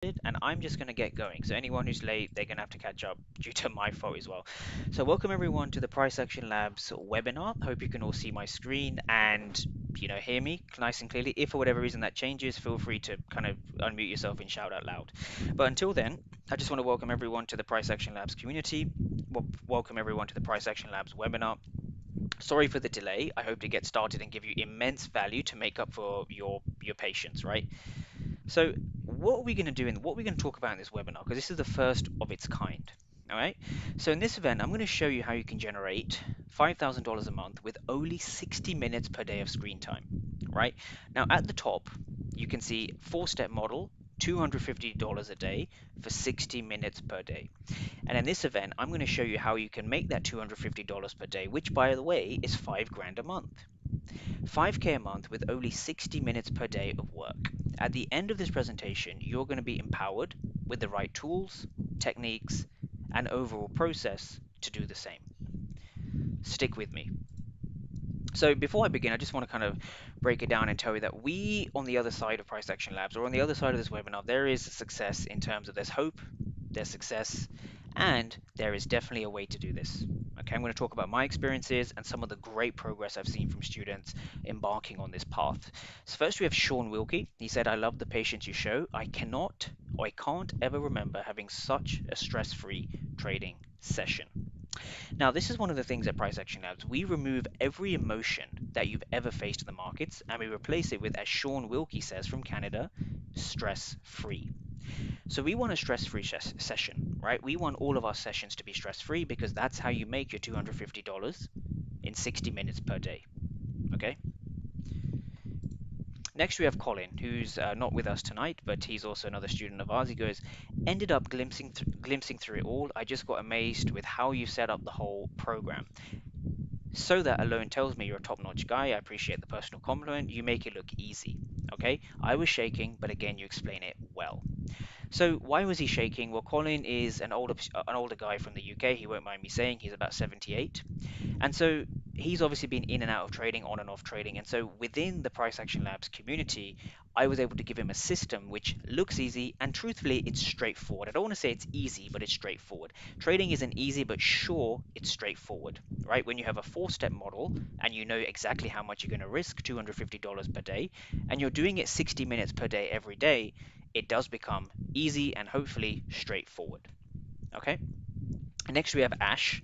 and I'm just going to get going. So anyone who's late, they're going to have to catch up due to my fault as well. So welcome everyone to the Price Action Labs webinar. Hope you can all see my screen and hear me nice and clearly. If for whatever reason that changes, feel free to kind of unmute yourself and shout out loud. But until then, I just want to welcome everyone to the Price Action Labs community. Welcome everyone to the Price Action Labs webinar. Sorry for the delay. I hope to get started and give you immense value to make up for your patience, right? So what are we going to do and what are we going to talk about in this webinar? Because this is the first of its kind. All right. So in this event, I'm going to show you how you can generate $5,000 a month with only 60 minutes per day of screen time. Right. Now at the top, you can see four-step model, $250 a day for 60 minutes per day. And in this event, I'm going to show you how you can make that $250 per day, which by the way is 5 grand a month. 5K a month with only 60 minutes per day of work. At the end of this presentation, you're going to be empowered with the right tools, techniques, and overall process to do the same. Stick with me. So before I begin, I just want to kind of break it down and tell you that we, on the other side of Price Action Labs, or on the other side of this webinar, there is success in terms of there's hope, there's success, and there is definitely a way to do this. Okay, I'm going to talk about my experiences and some of the great progress I've seen from students embarking on this path. So first we have Sean Wilkie. He said, I love the patience you show. I cannot or I can't ever remember having such a stress-free trading session. Now, this is one of the things at Price Action Labs. We remove every emotion that you've ever faced in the markets and we replace it with, as Sean Wilkie says from Canada, stress-free. So we want a stress-free session, right? We want all of our sessions to be stress-free because that's how you make your $250 in 60 minutes per day, okay? Next we have Colin, who's not with us tonight, but he's also another student of ours. He goes, ended up glimpsing through it all. I just got amazed with how you set up the whole program. So that alone tells me you're a top-notch guy. I appreciate the personal compliment. You make it look easy, okay? I was shaking, but again, you explain it well. So why was he shaking? Well, Colin is an older guy from the UK. He won't mind me saying he's about 78. And so he's obviously been in and out of trading, on and off trading. And so within the Price Action Labs community, I was able to give him a system which looks easy and truthfully, it's straightforward. I don't want to say it's easy, but it's straightforward. Trading isn't easy, but sure, it's straightforward, right? When you have a four-step model and you know exactly how much you're going to risk, $250 per day, and you're doing it 60 minutes per day every day, it does become easy and hopefully straightforward. Okay? Next, we have Ash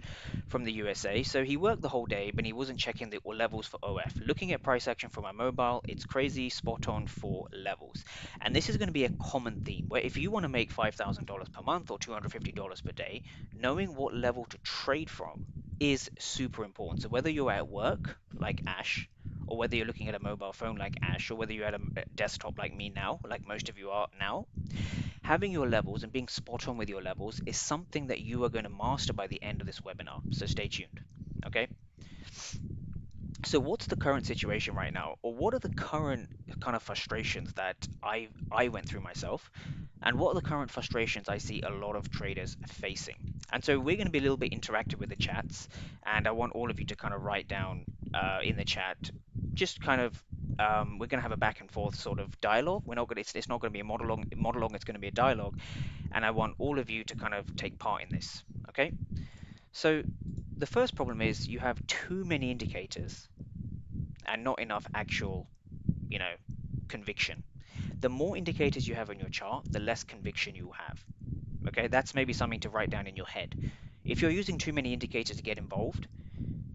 from the USA. So he worked the whole day, but he wasn't checking the levels for OF. Looking at price action from my mobile, it's crazy spot on for levels. And this is going to be a common theme where if you want to make $5,000 per month or $250 per day, knowing what level to trade from is super important. So whether you're at work, like Ash, or whether you're looking at a mobile phone like Ash, or whether you're at a desktop like me now, like most of you are now, having your levels and being spot on with your levels is something that you are going to master by the end of this webinar. So stay tuned. Okay. So what's the current situation right now, or what are the current kind of frustrations that I went through myself, and what are the current frustrations I see a lot of traders facing? And so we're going to be a little bit interactive with the chats, and I want all of you to kind of write down in the chat, just kind of we're going to have a back and forth sort of dialogue. We're not going to, it's not going to be a monologue. It's going to be a dialogue, and I want all of you to kind of take part in this. Okay. So the first problem is you have too many indicators and not enough actual, you know, conviction. The more indicators you have on your chart, the less conviction you will have. Okay, that's maybe something to write down in your head. If you're using too many indicators to get involved,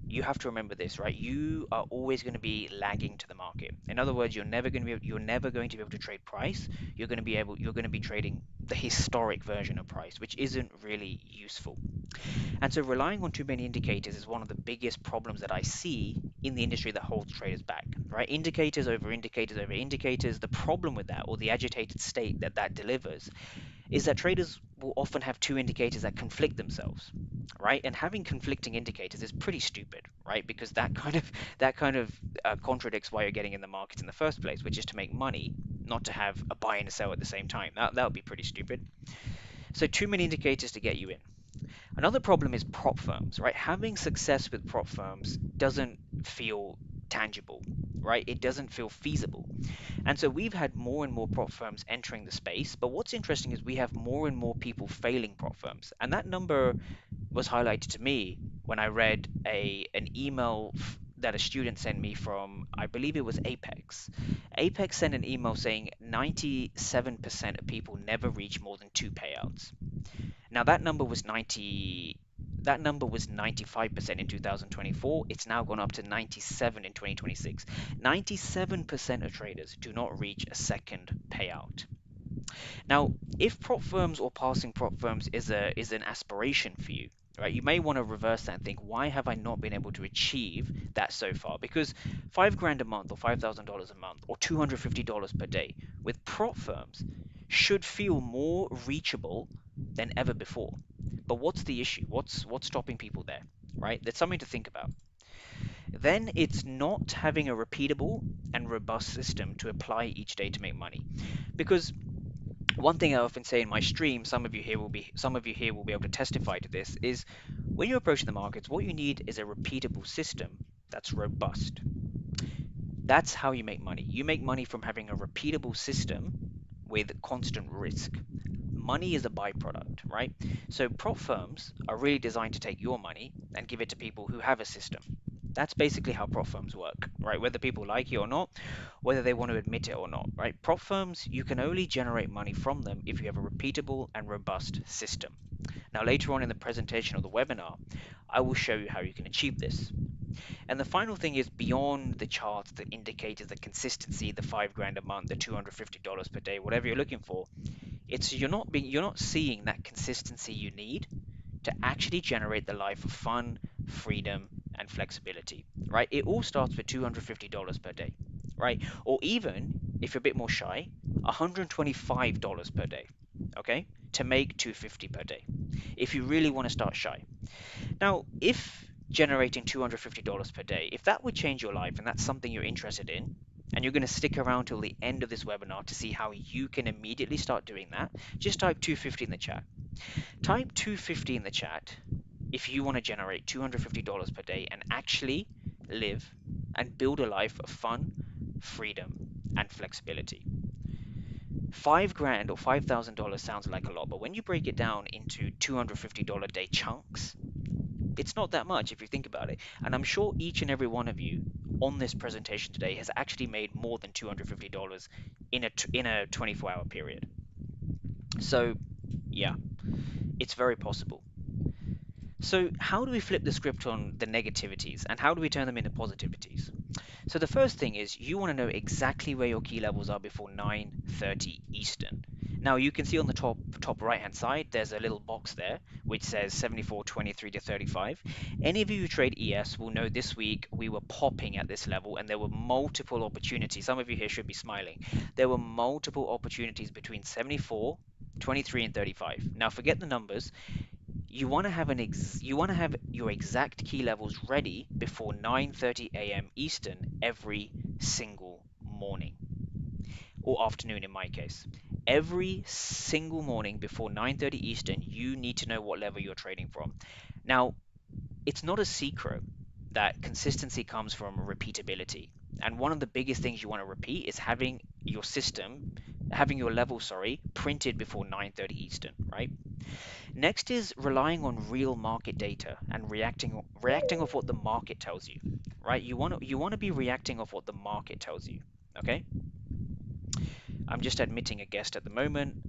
you have to remember this, right? You are always going to be lagging to the market. In other words, you're never going to be able to trade price. You're going to be trading the historic version of price, which isn't really useful. And so relying on too many indicators is one of the biggest problems that I see in the industry that holds traders back, right? Indicators over indicators over indicators. The problem with that, or the agitated state that that delivers, is that traders will often have two indicators that conflict themselves, right? And having conflicting indicators is pretty stupid, right? Because that kind of contradicts why you're getting in the market in the first place, which is to make money, not to have a buy and a sell at the same time. That would be pretty stupid. So too many indicators to get you in. Another problem is prop firms, right? Having success with prop firms doesn't feel tangible, right? It doesn't feel feasible. And so we've had more and more prop firms entering the space. But what's interesting is we have more and more people failing prop firms. And that number was highlighted to me when I read an email that a student sent me from, I believe it was Apex. Apex sent an email saying 97% of people never reach more than two payouts. Now that number was 95% in 2024. It's now gone up to 97 in 2026. 97% of traders do not reach a second payout. Now, if prop firms or passing prop firms is an aspiration for you, right? You may want to reverse that and think, why have I not been able to achieve that so far? Because 5 grand a month or $5,000 a month or $250 per day with prop firms should feel more reachable than ever before. But what's the issue? What's stopping people there, right? That's something to think about. Then it's not having a repeatable and robust system to apply each day to make money. Because one thing I often say in my stream, some of you here will be able to testify to this, is when you're approaching the markets, what you need is a repeatable system that's robust. That's how you make money. You make money from having a repeatable system with constant risk. Money is a byproduct, right? So prop firms are really designed to take your money and give it to people who have a system. That's basically how prop firms work, right? Whether people like it or not, whether they want to admit it or not, right? Prop firms, you can only generate money from them if you have a repeatable and robust system. Now, later on in the presentation of the webinar, I will show you how you can achieve this. And the final thing is beyond the charts, the indicators, the consistency, the 5 grand a month, the $250 per day, whatever you're looking for. It's you're not seeing that consistency you need to actually generate the life of fun, freedom, and flexibility, right? It all starts with $250 per day, right? Or even, if you're a bit more shy, $125 per day, okay? To make 250 per day, if you really want to start shy. Now, if generating $250 per day, if that would change your life and that's something you're interested in, and you're going to stick around till the end of this webinar to see how you can immediately start doing that, just type 250 in the chat. Type 250 in the chat if you want to generate $250 per day and actually live and build a life of fun, freedom, and flexibility. 5 grand or $5,000 sounds like a lot, but when you break it down into $250 day chunks, it's not that much if you think about it. And I'm sure each and every one of you on this presentation today has actually made more than $250 in a 24-hour period. So yeah, it's very possible. So how do we flip the script on the negativities and how do we turn them into positivities? So the first thing is you want to know exactly where your key levels are before 9:30 Eastern. Now you can see on the top right hand side there's a little box there which says 74.23 to 35. Any of you who trade ES will know this week we were popping at this level and there were multiple opportunities. Some of you here should be smiling. There were multiple opportunities between 74, 23 and 35. Now forget the numbers. You want to have your exact key levels ready before 9:30 a.m. Eastern every single morning or afternoon in my case. Every single morning before 9:30 Eastern, you need to know what level you're trading from. Now, it's not a secret that consistency comes from repeatability. And one of the biggest things you want to repeat is having your level, printed before 9:30 Eastern, right? Next is relying on real market data and reacting off what the market tells you, right? You want to be reacting off what the market tells you, okay? I'm just admitting a guest at the moment.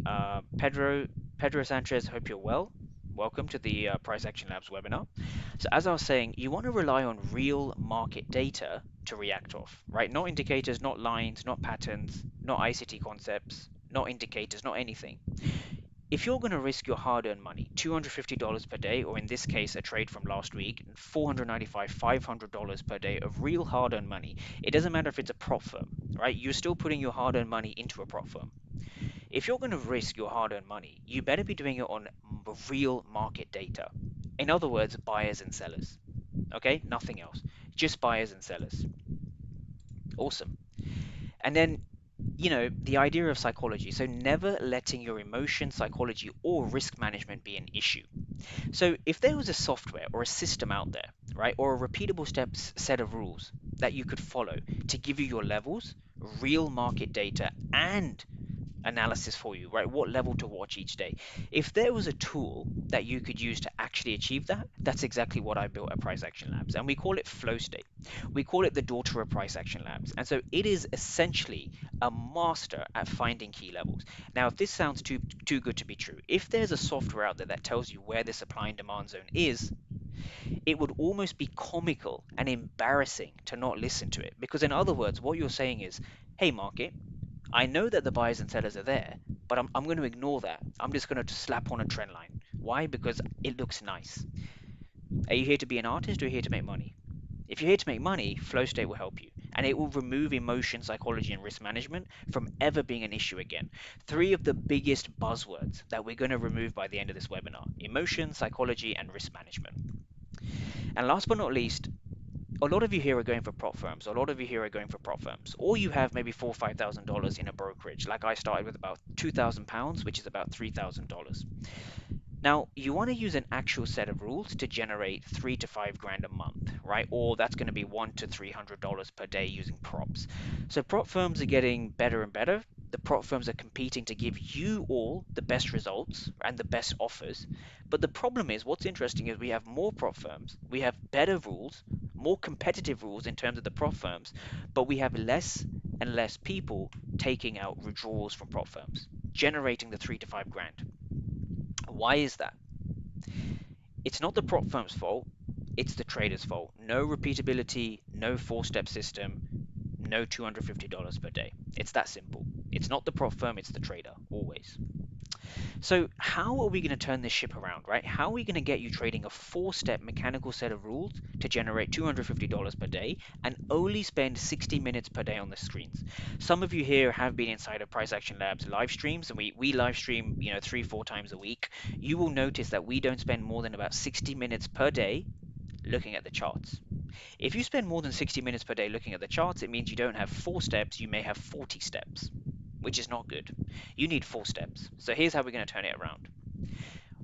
Pedro Sanchez, hope you're well. Welcome to the Price Action Labs webinar. So as I was saying, you want to rely on real market data to react off, right? Not indicators, not lines, not patterns, not ICT concepts, not indicators, not anything. If you're going to risk your hard-earned money, $250 per day, or in this case, a trade from last week, $495, $500 per day of real hard-earned money, it doesn't matter if it's a prop firm, right? You're still putting your hard-earned money into a prop firm. If you're going to risk your hard-earned money, you better be doing it on real market data. In other words, buyers and sellers. Okay, nothing else. Just buyers and sellers. Awesome. And then the idea of psychology. So never letting your emotion, psychology, or risk management be an issue. So if there was a software or a system out there, right, or a repeatable set of rules that you could follow to give you your levels, real market data, and analysis for you, right? What level to watch each day. If there was a tool that you could use to actually achieve that, that's exactly what I built at Price Action Labs. And we call it Flow State. We call it the daughter of Price Action Labs. And so it is essentially a master at finding key levels. Now, if this sounds too good to be true, if there's a software out there that tells you where the supply and demand zone is, it would almost be comical and embarrassing to not listen to it. Because in other words, what you're saying is, hey, market, I know that the buyers and sellers are there, but I'm going to ignore that. I'm just going to slap on a trend line. Why? Because it looks nice. Are you here to be an artist or are you here to make money? If you're here to make money, flow state will help you. And it will remove emotion, psychology, and risk management from ever being an issue again. Three of the biggest buzzwords that we're going to remove by the end of this webinar: emotion, psychology, and risk management. And last but not least, a lot of you here are going for prop firms. A lot of you here are going for prop firms, or you have maybe $4,000 or $5,000 in a brokerage. Like I started with about £2,000, which is about $3,000. Now, you want to use an actual set of rules to generate 3 to 5 grand a month, right? Or that's going to be $100 to $300 per day using props. So prop firms are getting better and better. The prop firms are competing to give you all the best results and the best offers. But the problem is, what's interesting is we have more prop firms, we have better rules, more competitive rules in terms of the prop firms, but we have less and less people taking out withdrawals from prop firms, generating the 3 to 5 grand. Why is that? It's not the prop firm's fault, it's the trader's fault. No repeatability, no four-step system, no $250 per day. It's that simple. It's not the prop firm, it's the trader, always. So how are we going to turn this ship around, right? How are we going to get you trading a four-step mechanical set of rules to generate $250 per day and only spend 60 minutes per day on the screens? Some of you here have been inside of Price Action Labs live streams, and we live stream, 3-4 times a week. You will notice that we don't spend more than about 60 minutes per day looking at the charts. If you spend more than 60 minutes per day looking at the charts, it means you don't have 4 steps, you may have 40 steps, which is not good. You need 4 steps. So here's how we're going to turn it around.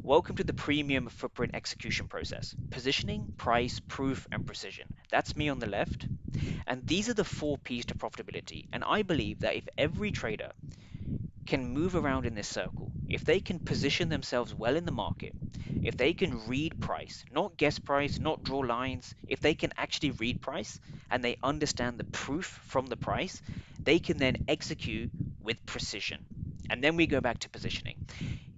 Welcome to the premium footprint execution process: positioning, price, proof, and precision. That's me on the left. And these are the 4 P's to profitability. And I believe that if every trader can move around in this circle, if they can position themselves well in the market, if they can read price, not guess price, not draw lines, if they can actually read price and they understand the proof from the price, they can then execute with precision. And then we go back to positioning.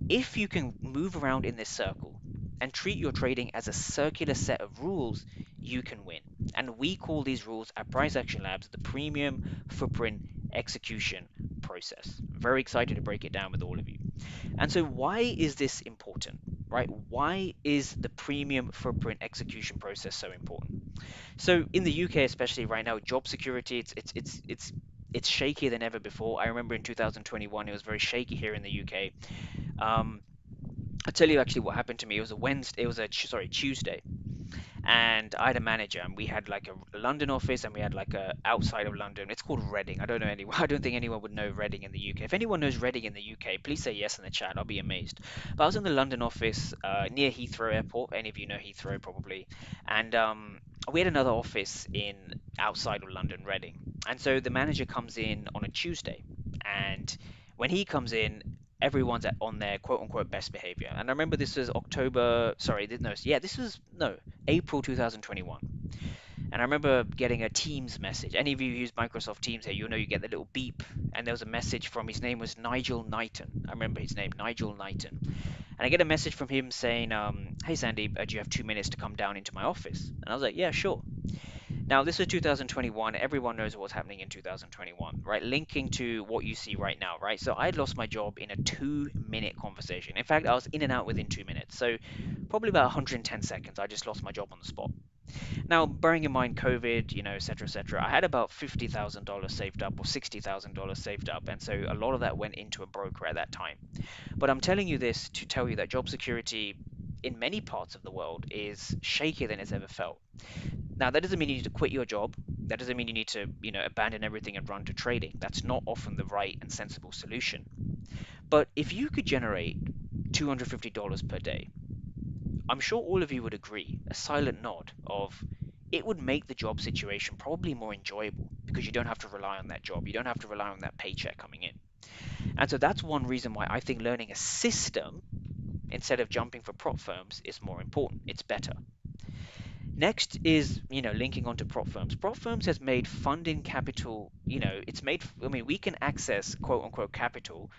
If you can move around in this circle and treat your trading as a circular set of rules, you can win. And we call these rules at Price Action Labs the premium footprint execution process. I'm very excited to break it down with all of you. And so why is this important, right? Why is the premium footprint execution process so important? So in the UK, especially right now, job security, it's shakier than ever before. I remember in 2021, it was very shaky here in the UK. I'll tell you actually what happened to me. It was a Wednesday, it was a Tuesday, and I had a manager, and we had like a London office, and we had like a outside of London. It's called Reading. I don't know anyone. I don't think anyone would know Reading in the UK. If anyone knows Reading in the UK, please say yes in the chat. I'll be amazed. But I was in the London office near Heathrow Airport. Any of you know Heathrow probably, and we had another office in outside of London, Reading. And so the manager comes in on a Tuesday, and when he comes in, everyone's on their quote unquote best behavior. And I remember this was October, sorry, no, yeah, this was, no, April 2021. And I remember getting a Teams message. Any of you who use Microsoft Teams here, you'll know you get the little beep. And there was a message from, his name was Nigel Knighton. I remember his name, Nigel Knighton. And I get a message from him saying, hey Sandy, do you have 2 minutes to come down into my office? And I was like, yeah, sure. Now, this is 2021. Everyone knows what's happening in 2021, right? Linking to what you see right now, right? So I had lost my job in a 2-minute conversation. In fact, I was in and out within 2 minutes. So probably about 110 seconds, I just lost my job on the spot. Now, bearing in mind COVID, et cetera, et cetera, I had about $50,000 saved up or $60,000 saved up. And so a lot of that went into a broker at that time. But I'm telling you this to tell you that job security in many parts of the world is shakier than it's ever felt. Now, that doesn't mean you need to quit your job. That doesn't mean you need to, abandon everything and run to trading. That's not often the right and sensible solution. But if you could generate $250 per day, I'm sure all of you would agree, a silent nod of it would make the job situation probably more enjoyable because you don't have to rely on that job. You don't have to rely on that paycheck coming in. And so that's one reason why I think learning a system instead of jumping for prop firms is more important. It's better. Next is, linking onto prop firms. Prop firms has made funding capital, I mean, we can access quote unquote capital,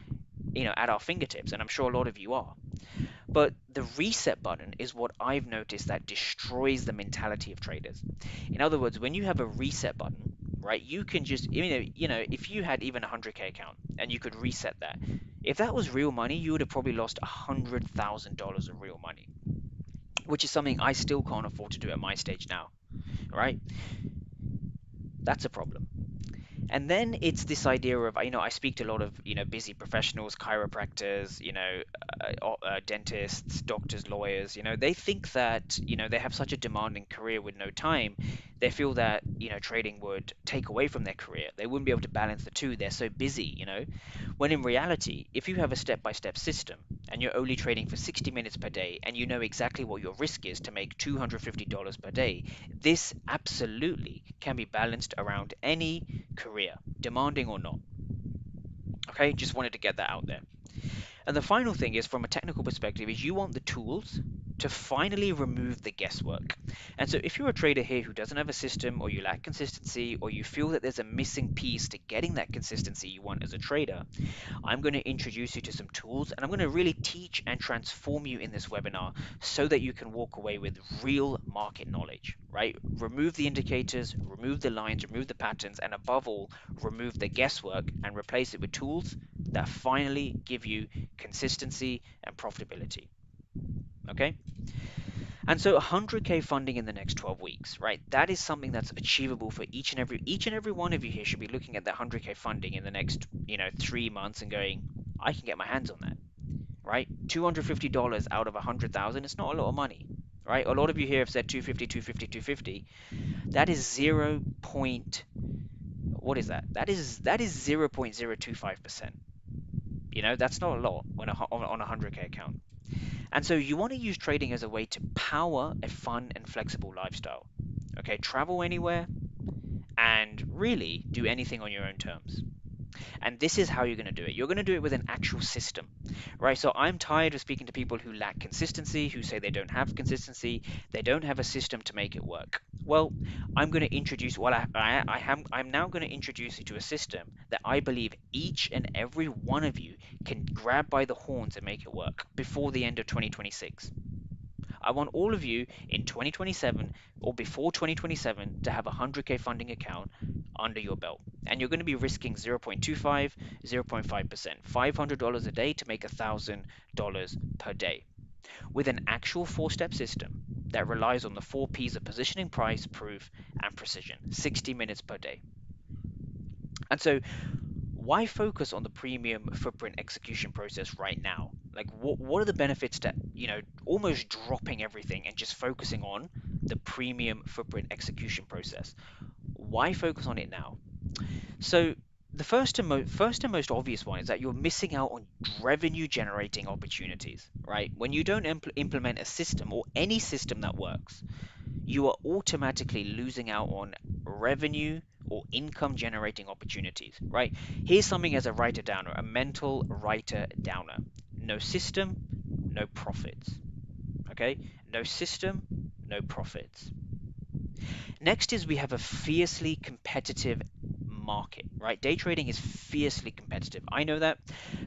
at our fingertips, and I'm sure a lot of you are. But the reset button is what I've noticed that destroys the mentality of traders. In other words, when you have a reset button, right, you can just, if you had even a 100K account and you could reset that, if that was real money, you would have probably lost $100,000 of real money, which is something I still can't afford to do at my stage now, right? That's a problem. And then it's this idea of, I speak to a lot of, busy professionals, chiropractors, dentists, doctors, lawyers, they think that, they have such a demanding career with no time. They feel that, trading would take away from their career. They wouldn't be able to balance the two. They're so busy. When in reality, if you have a step-by-step system and you're only trading for 60 minutes per day and you know exactly what your risk is to make $250 per day, this absolutely can be balanced around any career, demanding or not. Okay, just wanted to get that out there. And the final thing is, from a technical perspective, is you want the tools to finally remove the guesswork. And so if you're a trader here who doesn't have a system, or you lack consistency, or you feel that there's a missing piece to getting that consistency you want as a trader, I'm going to introduce you to some tools, and I'm going to really teach and transform you in this webinar so that you can walk away with real market knowledge, right? Remove the indicators, remove the lines, remove the patterns, and above all, remove the guesswork and replace it with tools that finally give you consistency and profitability. Okay? And so 100K funding in the next 12 weeks, right? That is something that's achievable for each and every one of you here should be looking at that 100K funding in the next, 3 months and going, I can get my hands on that, right? $250 out of 100,000, it's not a lot of money, right? A lot of you here have said 250, 250, 250. That is 0. What is that? That is 0.025%. That's not a lot on a 100K account. And so you want to use trading as a way to power a fun and flexible lifestyle. Okay, travel anywhere and really do anything on your own terms. And this is how you're going to do it. You're going to do it with an actual system, right? So I'm tired of speaking to people who lack consistency, who say they don't have consistency, they don't have a system to make it work. Well, I'm going to introduce, I'm now going to introduce you to a system that I believe each and every one of you can grab by the horns and make it work before the end of 2026. I want all of you in 2027 or before 2027 to have a 100K funding account under your belt. And you're going to be risking 0.25, 0.5%, $500 a day to make $1,000 per day with an actual 4-step system that relies on the 4 P's of positioning, price, proof, and precision, 60 minutes per day. And so why focus on the premium footprint execution process right now? Like, what are the benefits to, almost dropping everything and just focusing on the premium footprint execution process? Why focus on it now? So the first and most obvious one is that you're missing out on revenue generating opportunities, right? When you don't implement a system or any system that works, you are automatically losing out on revenue or income generating opportunities, right? Here's something as a writer downer, a mental writer downer. No system, no profits. Okay? No system, no profits. Next is we have a fiercely competitive market, right? Day trading is fiercely competitive. I know that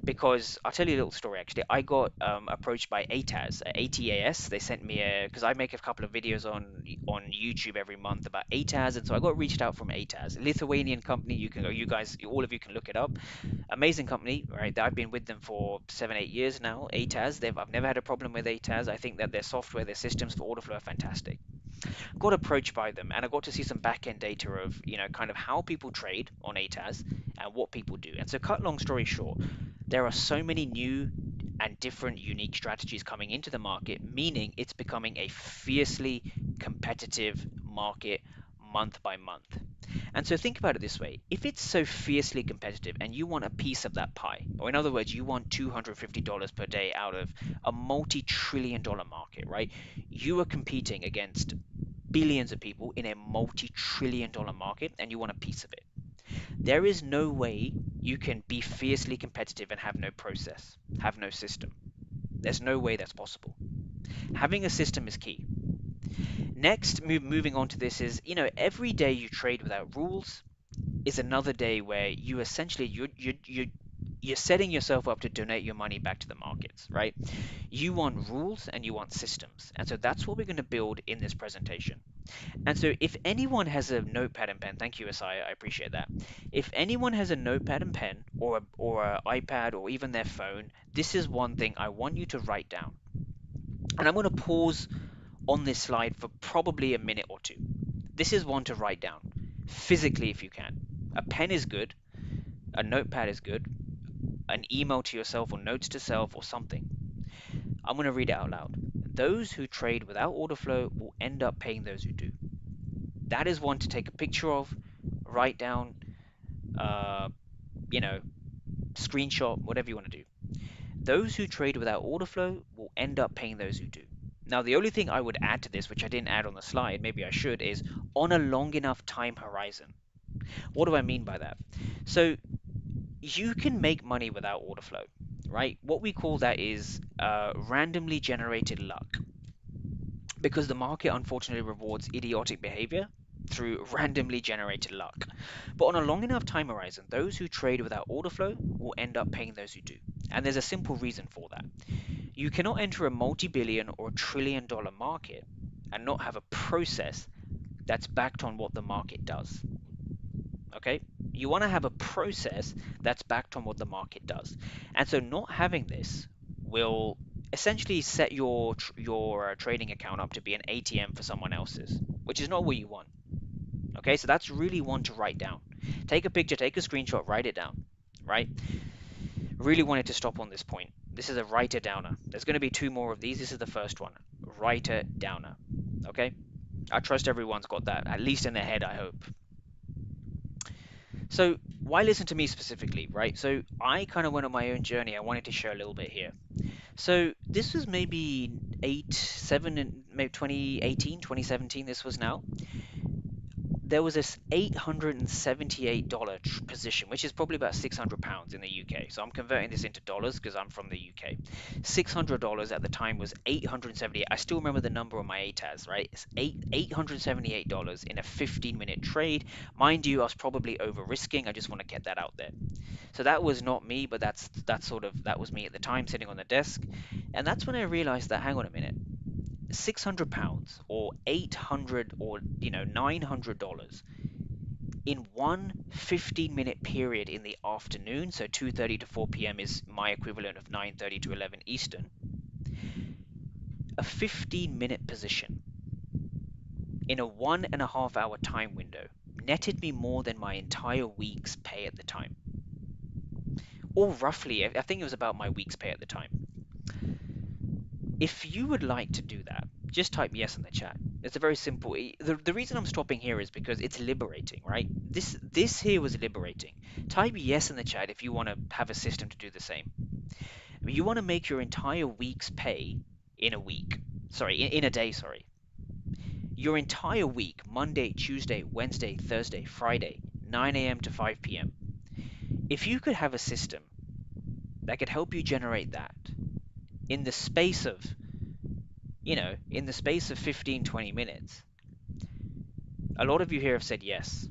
because I'll tell you a little story actually. I got approached by ATAS, ATAS. They sent me because I make a couple of videos on YouTube every month about ATAS, and so I got reached out from ATAS, Lithuanian company. You guys, all of you can look it up. Amazing company, right? I've been with them for 7-8 years now. ATAS, I've never had a problem with ATAS. I think that their software, their systems for order flow are fantastic. Got approached by them and I got to see some back end data of, kind of how people trade on ATAS and what people do. And so, cut long story short, there are so many new and different unique strategies coming into the market, meaning it's becoming a fiercely competitive market month by month. And so think about it this way. If it's so fiercely competitive and you want a piece of that pie, or in other words, you want $250 per day out of a multi-trillion-dollar market, right? You are competing against billions of people in a multi-trillion dollar market and you want a piece of it. There is no way you can be fiercely competitive and have no process, have no system. There's no way that's possible. Having a system is key. Next, moving on to this is, every day you trade without rules is another day where you essentially you're setting yourself up to donate your money back to the markets, right? You want rules and you want systems. And so that's what we're going to build in this presentation. And so if anyone has a notepad and pen, thank you, Asai, I appreciate that. If anyone has a notepad and pen or an iPad or even their phone, this is one thing I want you to write down. And I'm going to pause on this slide for probably a minute or two. This is one to write down physically if you can. A pen is good, a notepad is good, an email to yourself or notes to self or something. I'm going to read it out loud. Those who trade without order flow will end up paying those who do. That is one to take a picture of, write down, uh, you know, screenshot, whatever you want to do. Those who trade without order flow will end up paying those who do. Now, the only thing I would add to this, which I didn't add on the slide, maybe I should, is on a long enough time horizon. What do I mean by that? So you can make money without order flow, right? What we call that is randomly generated luck, because the market unfortunately rewards idiotic behavior through randomly generated luck. But on a long enough time horizon, those who trade without order flow will end up paying those who do. And there's a simple reason for that. You cannot enter a multi-billion or trillion-dollar market and not have a process that's backed on what the market does. Okay? You want to have a process that's backed on what the market does. And so not having this will essentially set your trading account up to be an ATM for someone else's, which is not what you want. Okay? So that's really one to write down. Take a picture, take a screenshot, write it down, right? Really wanted to stop on this point. This is a writer downer. There's going to be two more of these. This is the first one. Writer downer. Okay? I trust everyone's got that, at least in their head, I hope. So why listen to me specifically, right? So I kind of went on my own journey. I wanted to share a little bit here. So this was maybe 2018, 2017, this was now. There was this $878 position, which is probably about £600 in the UK. So I'm converting this into dollars because I'm from the UK. $600 at the time was 878. I still remember the number on my ATAS, right? It's $878 in a 15-minute trade. Mind you, I was probably over risking. I just want to get that out there. So that was not me, but that was me at the time sitting on the desk. And that's when I realized that, hang on a minute, £600 or 800 or $900 in one 15-minute period in the afternoon, so 2:30 to 4 p.m. is my equivalent of 9:30 to 11 Eastern. A 15-minute position in a 1.5 hour time window netted me more than my entire week's pay at the time, or roughly, I think it was about my week's pay at the time. If you would like to do that, just type yes in the chat. It's a very simple. The reason I'm stopping here is because it's liberating, right? This here was liberating. Type yes in the chat if you want to have a system to do the same. You want to make your entire week's pay in a week. Sorry, in a day, sorry. Your entire week, Monday, Tuesday, Wednesday, Thursday, Friday, 9 a.m. to 5 p.m. If you could have a system that could help you generate that in the space of, in the space of 15, 20 minutes, a lot of you here have said yes,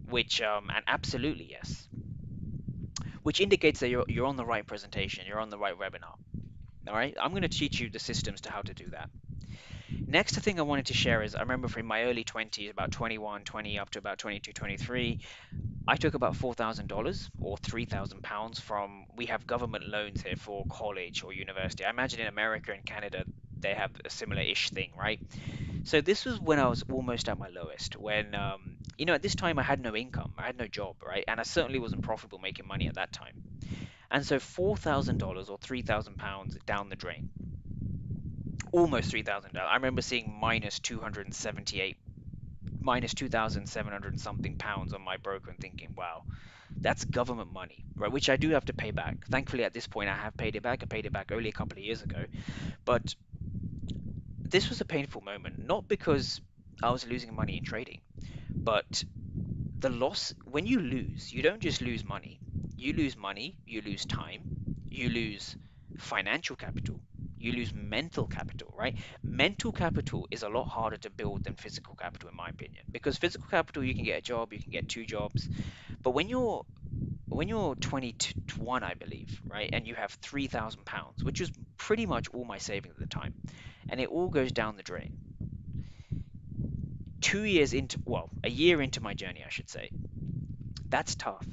which, and absolutely yes, which indicates that you're on the right presentation, you're on the right webinar. All right, I'm going to teach you the systems to how to do that. Next thing I wanted to share is I remember from my early 20s, about 21, 20 up to about 22, 23, I took about $4,000 or £3,000 from, we have government loans here for college or university. I imagine in America and Canada, they have a similar-ish thing, right? So this was when I was almost at my lowest, when, at this time I had no income, I had no job, right? And I certainly wasn't profitable making money at that time. And so $4,000 or £3,000 down the drain, almost $3,000. I remember seeing minus 278, minus 2,700 something pounds on my broker and thinking, wow, that's government money, right? Which I do have to pay back. Thankfully, at this point, I have paid it back. I paid it back only a couple of years ago. But this was a painful moment, not because I was losing money in trading. But the loss, when you lose, you don't just lose money. You lose money, you lose time, you lose financial capital, you lose mental capital, right? Mental capital is a lot harder to build than physical capital, in my opinion, because physical capital, you can get a job, you can get two jobs, but when you're 21, I believe, right, and you have £3,000, which was pretty much all my savings at the time, and it all goes down the drain. 2 years into, well, a year into my journey, I should say, that's tough.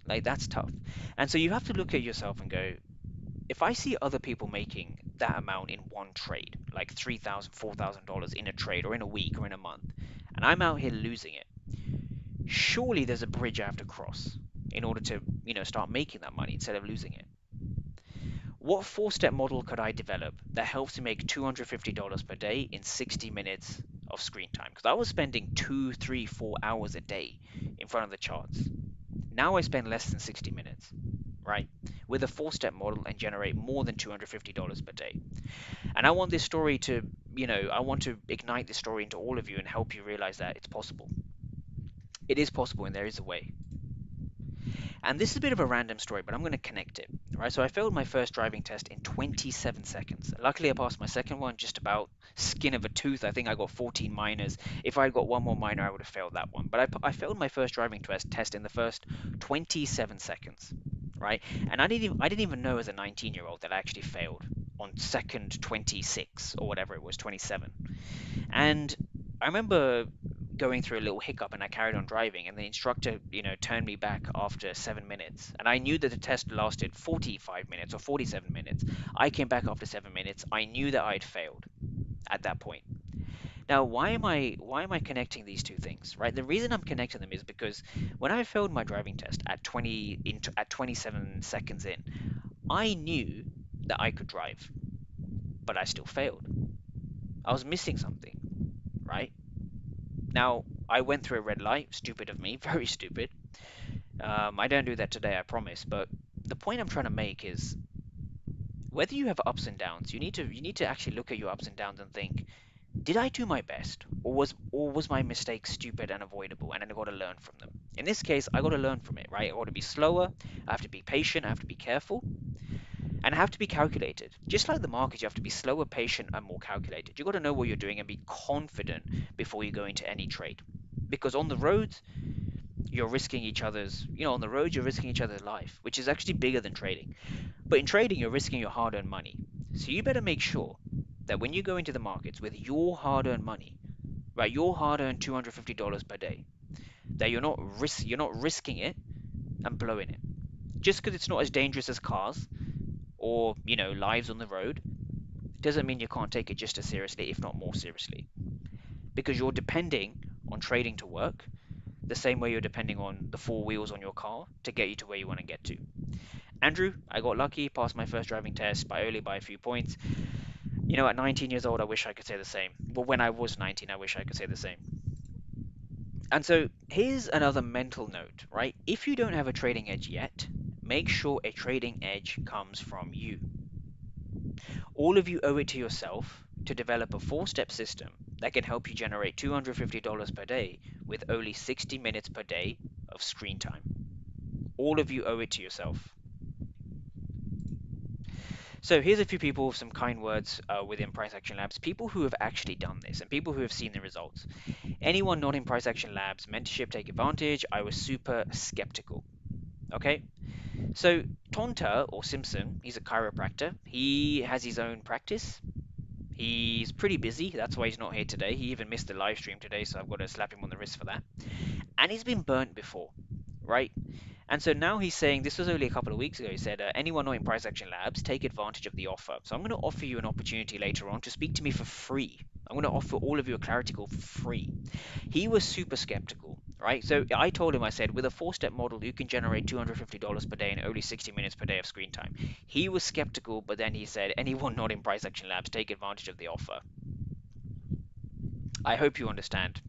Like, that's tough. And so you have to look at yourself and go, if I see other people making that amount in one trade, like $3,000, $4,000 in a trade or in a week or in a month, and I'm out here losing it, surely there's a bridge I have to cross in order to, start making that money instead of losing it. What four-step model could I develop that helps me make $250 per day in 60 minutes of screen time? Because I was spending 2, 3, 4 hours a day in front of the charts. Now I spend less than 60 minutes, right? With a four-step model and generate more than $250 per day. And I want this story to, I want to ignite this story into all of you and help you realize that it's possible. It is possible and there is a way. And this is a bit of a random story, but I'm going to connect it. Right, so I failed my first driving test in 27 seconds. Luckily, I passed my second one just about skin of a tooth. I think I got 14 minors. If I had got one more minor, I would have failed that one. But I failed my first driving test in the first 27 seconds. Right, and I didn't even know as a 19-year-old that I actually failed on second 26 or whatever it was, 27. And I remember going through a little hiccup and I carried on driving and the instructor, turned me back after 7 minutes. And I knew that the test lasted 45 minutes or 47 minutes. I came back after 7 minutes. I knew that I'd failed at that point. Now, why am I connecting these two things, right? The reason I'm connecting them is because when I failed my driving test at 27 seconds in, I knew that I could drive, but I still failed. I was missing something, right? Now, I went through a red light. Stupid of me, very stupid. I don't do that today, I promise. But the point I'm trying to make is whether you have ups and downs, you need to actually look at your ups and downs and think, did I do my best, or was my mistake stupid and avoidable, and I got to learn from them? In this case, I got to learn from it, right? I got to be slower. I have to be patient. I have to be careful. And have to be calculated. Just like the market, you have to be slower, patient, and more calculated. You've got to know what you're doing and be confident before you go into any trade. Because on the roads, you're risking each other's, on the road, you're risking each other's life, which is actually bigger than trading. But in trading, you're risking your hard earned money. So you better make sure that when you go into the markets with your hard earned money, right, your hard earned $250 per day, that you're not risking it and blowing it. Just because it's not as dangerous as cars or, lives on the road, doesn't mean you can't take it just as seriously, if not more seriously. Because you're depending on trading to work the same way you're depending on the four wheels on your car to get you to where you want to get to. Andrew, I got lucky, passed my first driving test by a few points. At 19 years old, I wish I could say the same. Well, when I was 19, I wish I could say the same. And so here's another mental note, right? If you don't have a trading edge yet, make sure a trading edge comes from you. All of you owe it to yourself to develop a four-step system that can help you generate $250 per day with only 60 minutes per day of screen time. All of you owe it to yourself. So here's a few people with some kind words within Price Action Labs, people who have actually done this and people who have seen the results. Anyone not in Price Action Labs mentorship, take advantage. I was super skeptical. Okay, so Tonta or Simpson, he's a chiropractor. He has his own practice. He's pretty busy. That's why he's not here today. He even missed the live stream today, so I've got to slap him on the wrist for that. And he's been burnt before, right? And so now he's saying, this was only a couple of weeks ago, he said, anyone not in Price Action Labs, take advantage of the offer. So I'm going to offer you an opportunity later on to speak to me for free. I'm going to offer all of you a clarity call for free. He was super skeptical, right? So I told him, I said, with a four-step model, you can generate $250 per day and only 60 minutes per day of screen time. He was skeptical, but then he said, anyone not in Price Action Labs, take advantage of the offer. I hope you understand.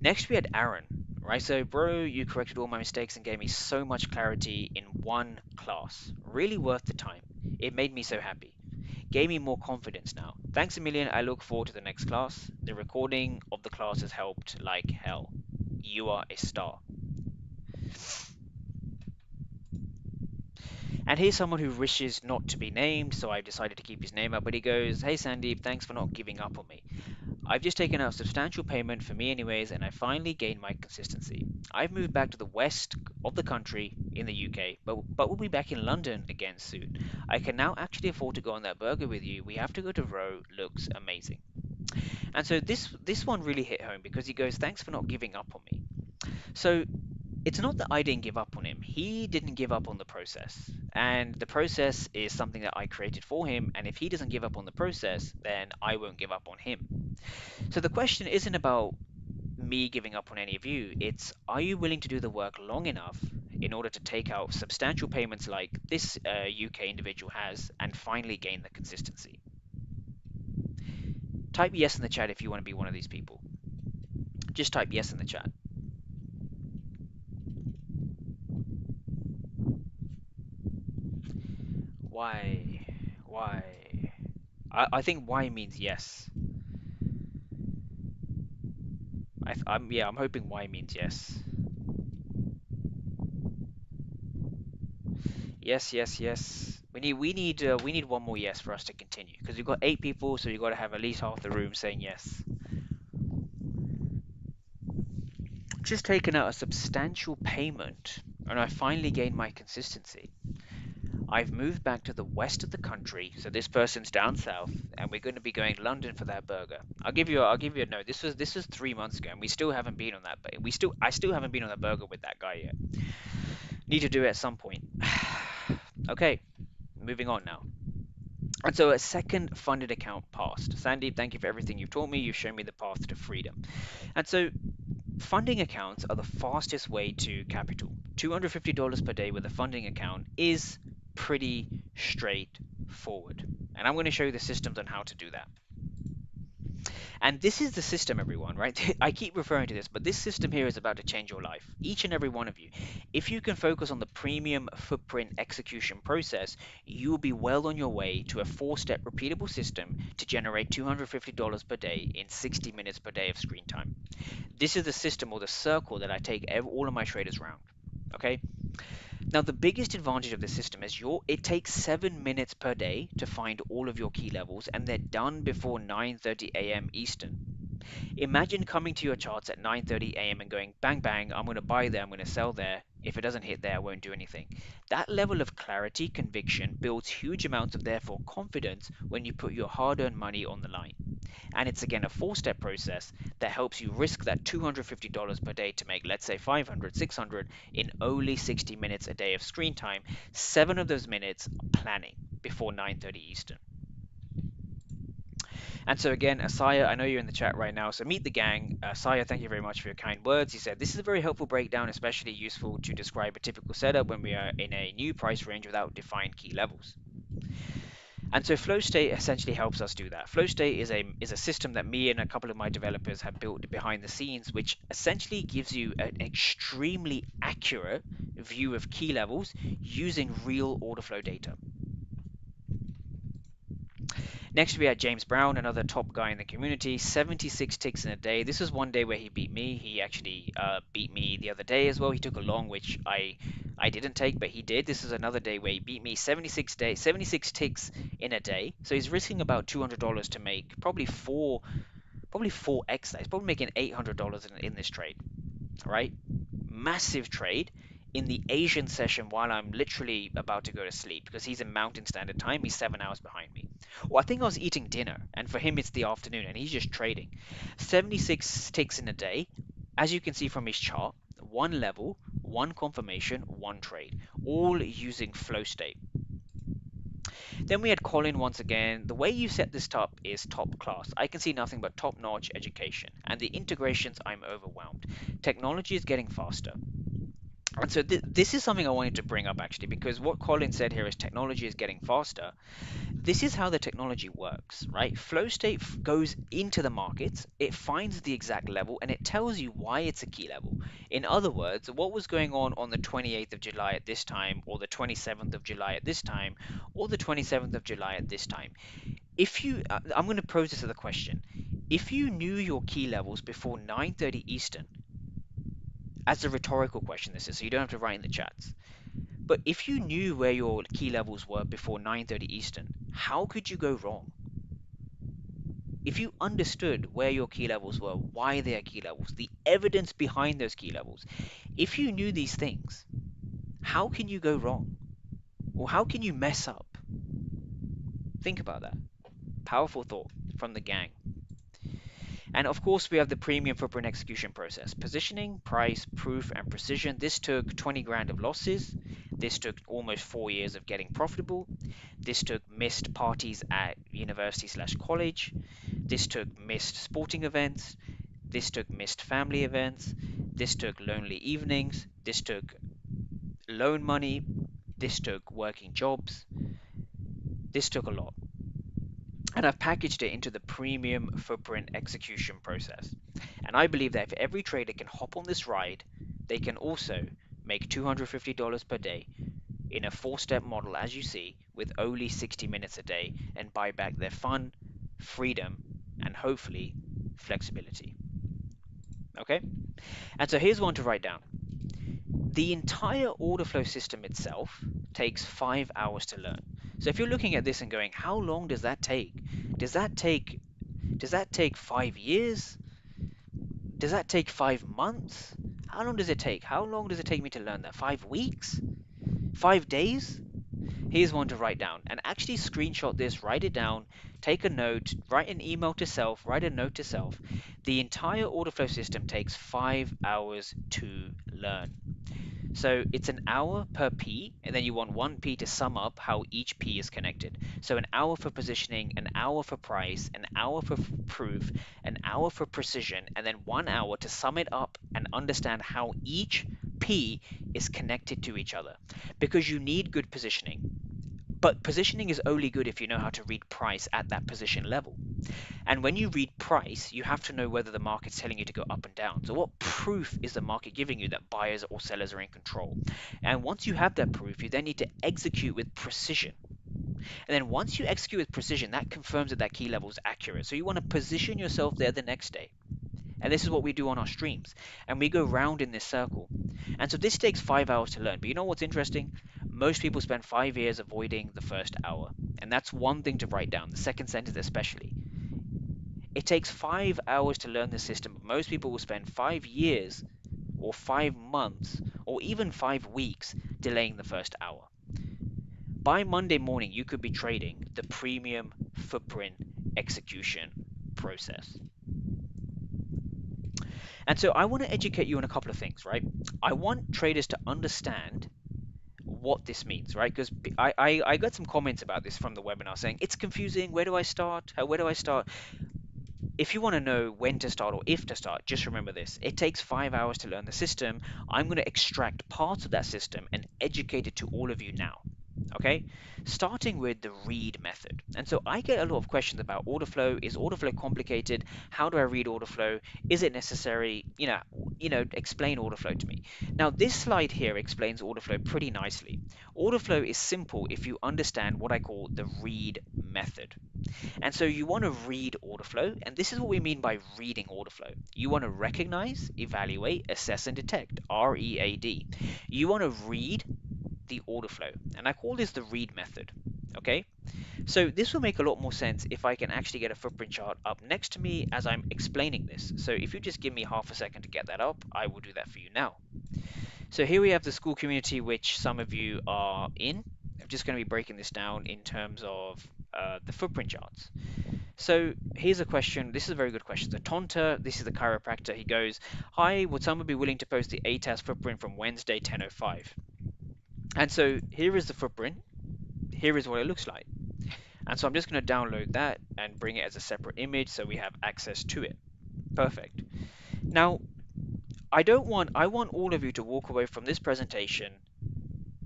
Next, we had Aaron, right? So, bro, you corrected all my mistakes and gave me so much clarity in one class. Really worth the time. It made me so happy. Gave me more confidence now. Thanks a million. I look forward to the next class. The recording of the class has helped like hell. You are a star. And here's someone who wishes not to be named, so I've decided to keep his name up. But he goes, "Hey Sandeep, thanks for not giving up on me. I've just taken out substantial payment for me anyways, and I finally gained my consistency. I've moved back to the west of the country in the UK, but we'll be back in London again soon. I can now actually afford to go on that burger with you. We have to go to Row. Looks amazing." And so this one really hit home because he goes, "Thanks for not giving up on me." So it's not that I didn't give up on him. He didn't give up on the process. And the process is something that I created for him. And if he doesn't give up on the process, then I won't give up on him. So the question isn't about me giving up on any of you. It's, are you willing to do the work long enough in order to take out substantial payments like this UK individual has and finally gain the consistency? Type yes in the chat if you want to be one of these people. Just type yes in the chat. Why? Why? I think why means yes. I'm hoping why means yes. Yes, yes, yes. We need one more yes for us to continue because we've got 8 people, so we've got to have at least half the room saying yes. Just taken out a substantial payment, and I finally gained my consistency. I've moved back to the west of the country, so this person's down south, and we're going to be going to London for that burger. I'll give you a note. This was 3 months ago, and we still haven't been on that. But I still haven't been on that burger with that guy yet. Need to do it at some point. Okay, moving on now. And so a second funded account passed. Sandeep, thank you for everything you've taught me. You've shown me the path to freedom. And so funding accounts are the fastest way to capital. $250 per day with a funding account is pretty straightforward. And I'm going to show you the systems on how to do that. And this is the system, everyone, right? I keep referring to this, but this system here is about to change your life, each and every one of you. If you can focus on the premium footprint execution process, you will be well on your way to a 4-step repeatable system to generate $250 per day in 60 minutes per day of screen time. This is the system or the circle that I take all of my traders around. Okay. Now the biggest advantage of the system is it takes 7 minutes per day to find all of your key levels, and they're done before 9:30 a.m. Eastern. Imagine coming to your charts at 9:30 a.m. and going bang bang, I'm going to buy there, I'm going to sell there. If it doesn't hit there, I won't do anything. That level of clarity, conviction builds huge amounts of therefore confidence when you put your hard-earned money on the line. And it's again a 4-step process that helps you risk that $250 per day to make, let's say, 500, 600 in only 60 minutes a day of screen time, 7 of those minutes planning before 9:30 Eastern. And so again, Asaya, I know you're in the chat right now, so meet the gang. Asaya, thank you very much for your kind words. He said, "This is a very helpful breakdown, especially useful to describe a typical setup when we are in a new price range without defined key levels." And so flow state essentially helps us do that. Flow state is a system that me and a couple of my developers have built behind the scenes, which essentially gives you an extremely accurate view of key levels using real order flow data. Next, we had James Brown, another top guy in the community, 76 ticks in a day. This was one day where he beat me. He actually beat me the other day as well. He took a long, which I didn't take, but he did. This is another day where he beat me 76 ticks in a day. So he's risking about $200 to make probably 4x that. He's probably making $800 in this trade, right? Massive trade in the Asian session while I'm literally about to go to sleep because he's in Mountain Standard Time. He's 7 hours behind me. Well, I think I was eating dinner, and for him it's the afternoon, and he's just trading. 76 ticks in a day, as you can see from his chart. One level, one confirmation, one trade, all using flow state. Then we had Colin once again. The way you set this up is top class. I can see nothing but top-notch education, and the integrations I'm overwhelmed. Technology is getting faster. And so this is something I wanted to bring up actually, because what Colin said here is technology is getting faster. This is how the technology works, right? Flow state goes into the markets, it finds the exact level, and it tells you why it's a key level. In other words, what was going on the 28th of July at this time, or the 27th of July at this time, or the 27th of July at this time. I'm going to pose this as a question. If you knew your key levels before 9:30 Eastern, as a rhetorical question this is, so you don't have to write in the chats. But if you knew where your key levels were before 9:30 Eastern, how could you go wrong? If you understood where your key levels were, why they are key levels, the evidence behind those key levels, if you knew these things, how can you go wrong? Or how can you mess up? Think about that. Powerful thought from the gang. And of course, we have the premium footprint execution process. Positioning, price, proof, and precision. This took 20 grand of losses. This took almost 4 years of getting profitable. This took missed parties at university slash college. This took missed sporting events. This took missed family events. This took lonely evenings. This took loan money. This took working jobs. This took a lot. And I've packaged it into the premium footprint execution process. And I believe that if every trader can hop on this ride, they can also make $250 per day in a 4-step model, as you see, with only 60 minutes a day, and buy back their fun, freedom, and hopefully flexibility. Okay? And so here's one to write down. The entire order flow system itself takes 5 hours to learn. So if you're looking at this and going, how long does that take? Does that take 5 years? Does that take 5 months? How long does it take? How long does it take me to learn that? 5 weeks? 5 days? Here's one to write down, and actually screenshot this, write it down, take a note, write an email to self, write a note to self. The entire order flow system takes 5 hours to learn. So it's an hour per P, and then you want one P to sum up how each P is connected. So an hour for positioning, an hour for price, an hour for proof, an hour for precision, and then 1 hour to sum it up and understand how each P is connected to each other. Because you need good positioning. But positioning is only good if you know how to read price at that position level. And when you read price, you have to know whether the market's telling you to go up and down. So what proof is the market giving you that buyers or sellers are in control? And once you have that proof, you then need to execute with precision. And then once you execute with precision, that confirms that that key level is accurate. So you want to position yourself there the next day. And this is what we do on our streams. And we go round in this circle. And so this takes 5 hours to learn. But you know what's interesting? Most people spend 5 years avoiding the first hour. And that's one thing to write down, the second sentence especially. It takes 5 hours to learn the system, but most people will spend 5 years or 5 months or even 5 weeks delaying the first hour. By Monday morning, you could be trading the premium footprint execution process. And so I want to educate you on a couple of things, right? I want traders to understand what this means, right? Because I got some comments about this from the webinar saying it's confusing. Where do I start? Where do I start? If you want to know when to start or if to start, just remember this. It takes 5 hours to learn the system. I'm going to extract parts of that system and educate it to all of you now. Okay, starting with the read method. And so I get a lot of questions about order flow. Is order flow complicated? How do I read order flow? Is it necessary? Explain order flow to me. Now this slide here explains order flow pretty nicely. Order flow is simple if you understand what I call the read method. And so you want to read order flow, and this is what we mean by reading order flow. You want to recognize, evaluate, assess, and detect, READ. You want to read the order flow, and I call this the read method. Okay, so this will make a lot more sense if I can actually get a footprint chart up next to me as I'm explaining this. So if you just give me half a second to get that up, I will do that for you now. So here we have the School community, which some of you are in. I'm just going to be breaking this down in terms of the footprint charts. So here's a question. This is a very good question. So Tonta, this is the chiropractor. He goes, "Hi, would someone be willing to post the ATAS footprint from Wednesday 10:05?" And so here is the footprint. Here is what it looks like. And so I'm just going to download that and bring it as a separate image so we have access to it. Perfect. Now, I want all of you to walk away from this presentation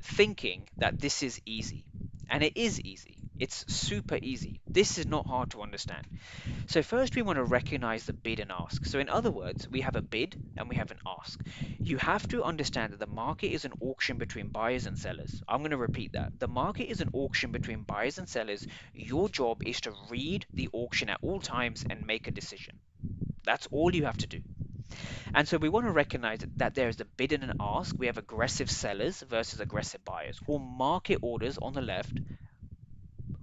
thinking that this is easy. And it is easy. It's super easy. This is not hard to understand. So first we want to recognize the bid and ask. So in other words, we have a bid and we have an ask. You have to understand that the market is an auction between buyers and sellers. I'm going to repeat that. The market is an auction between buyers and sellers. Your job is to read the auction at all times and make a decision. That's all you have to do. And so we want to recognize that there is a bid and an ask. We have aggressive sellers versus aggressive buyers, or market orders on the left,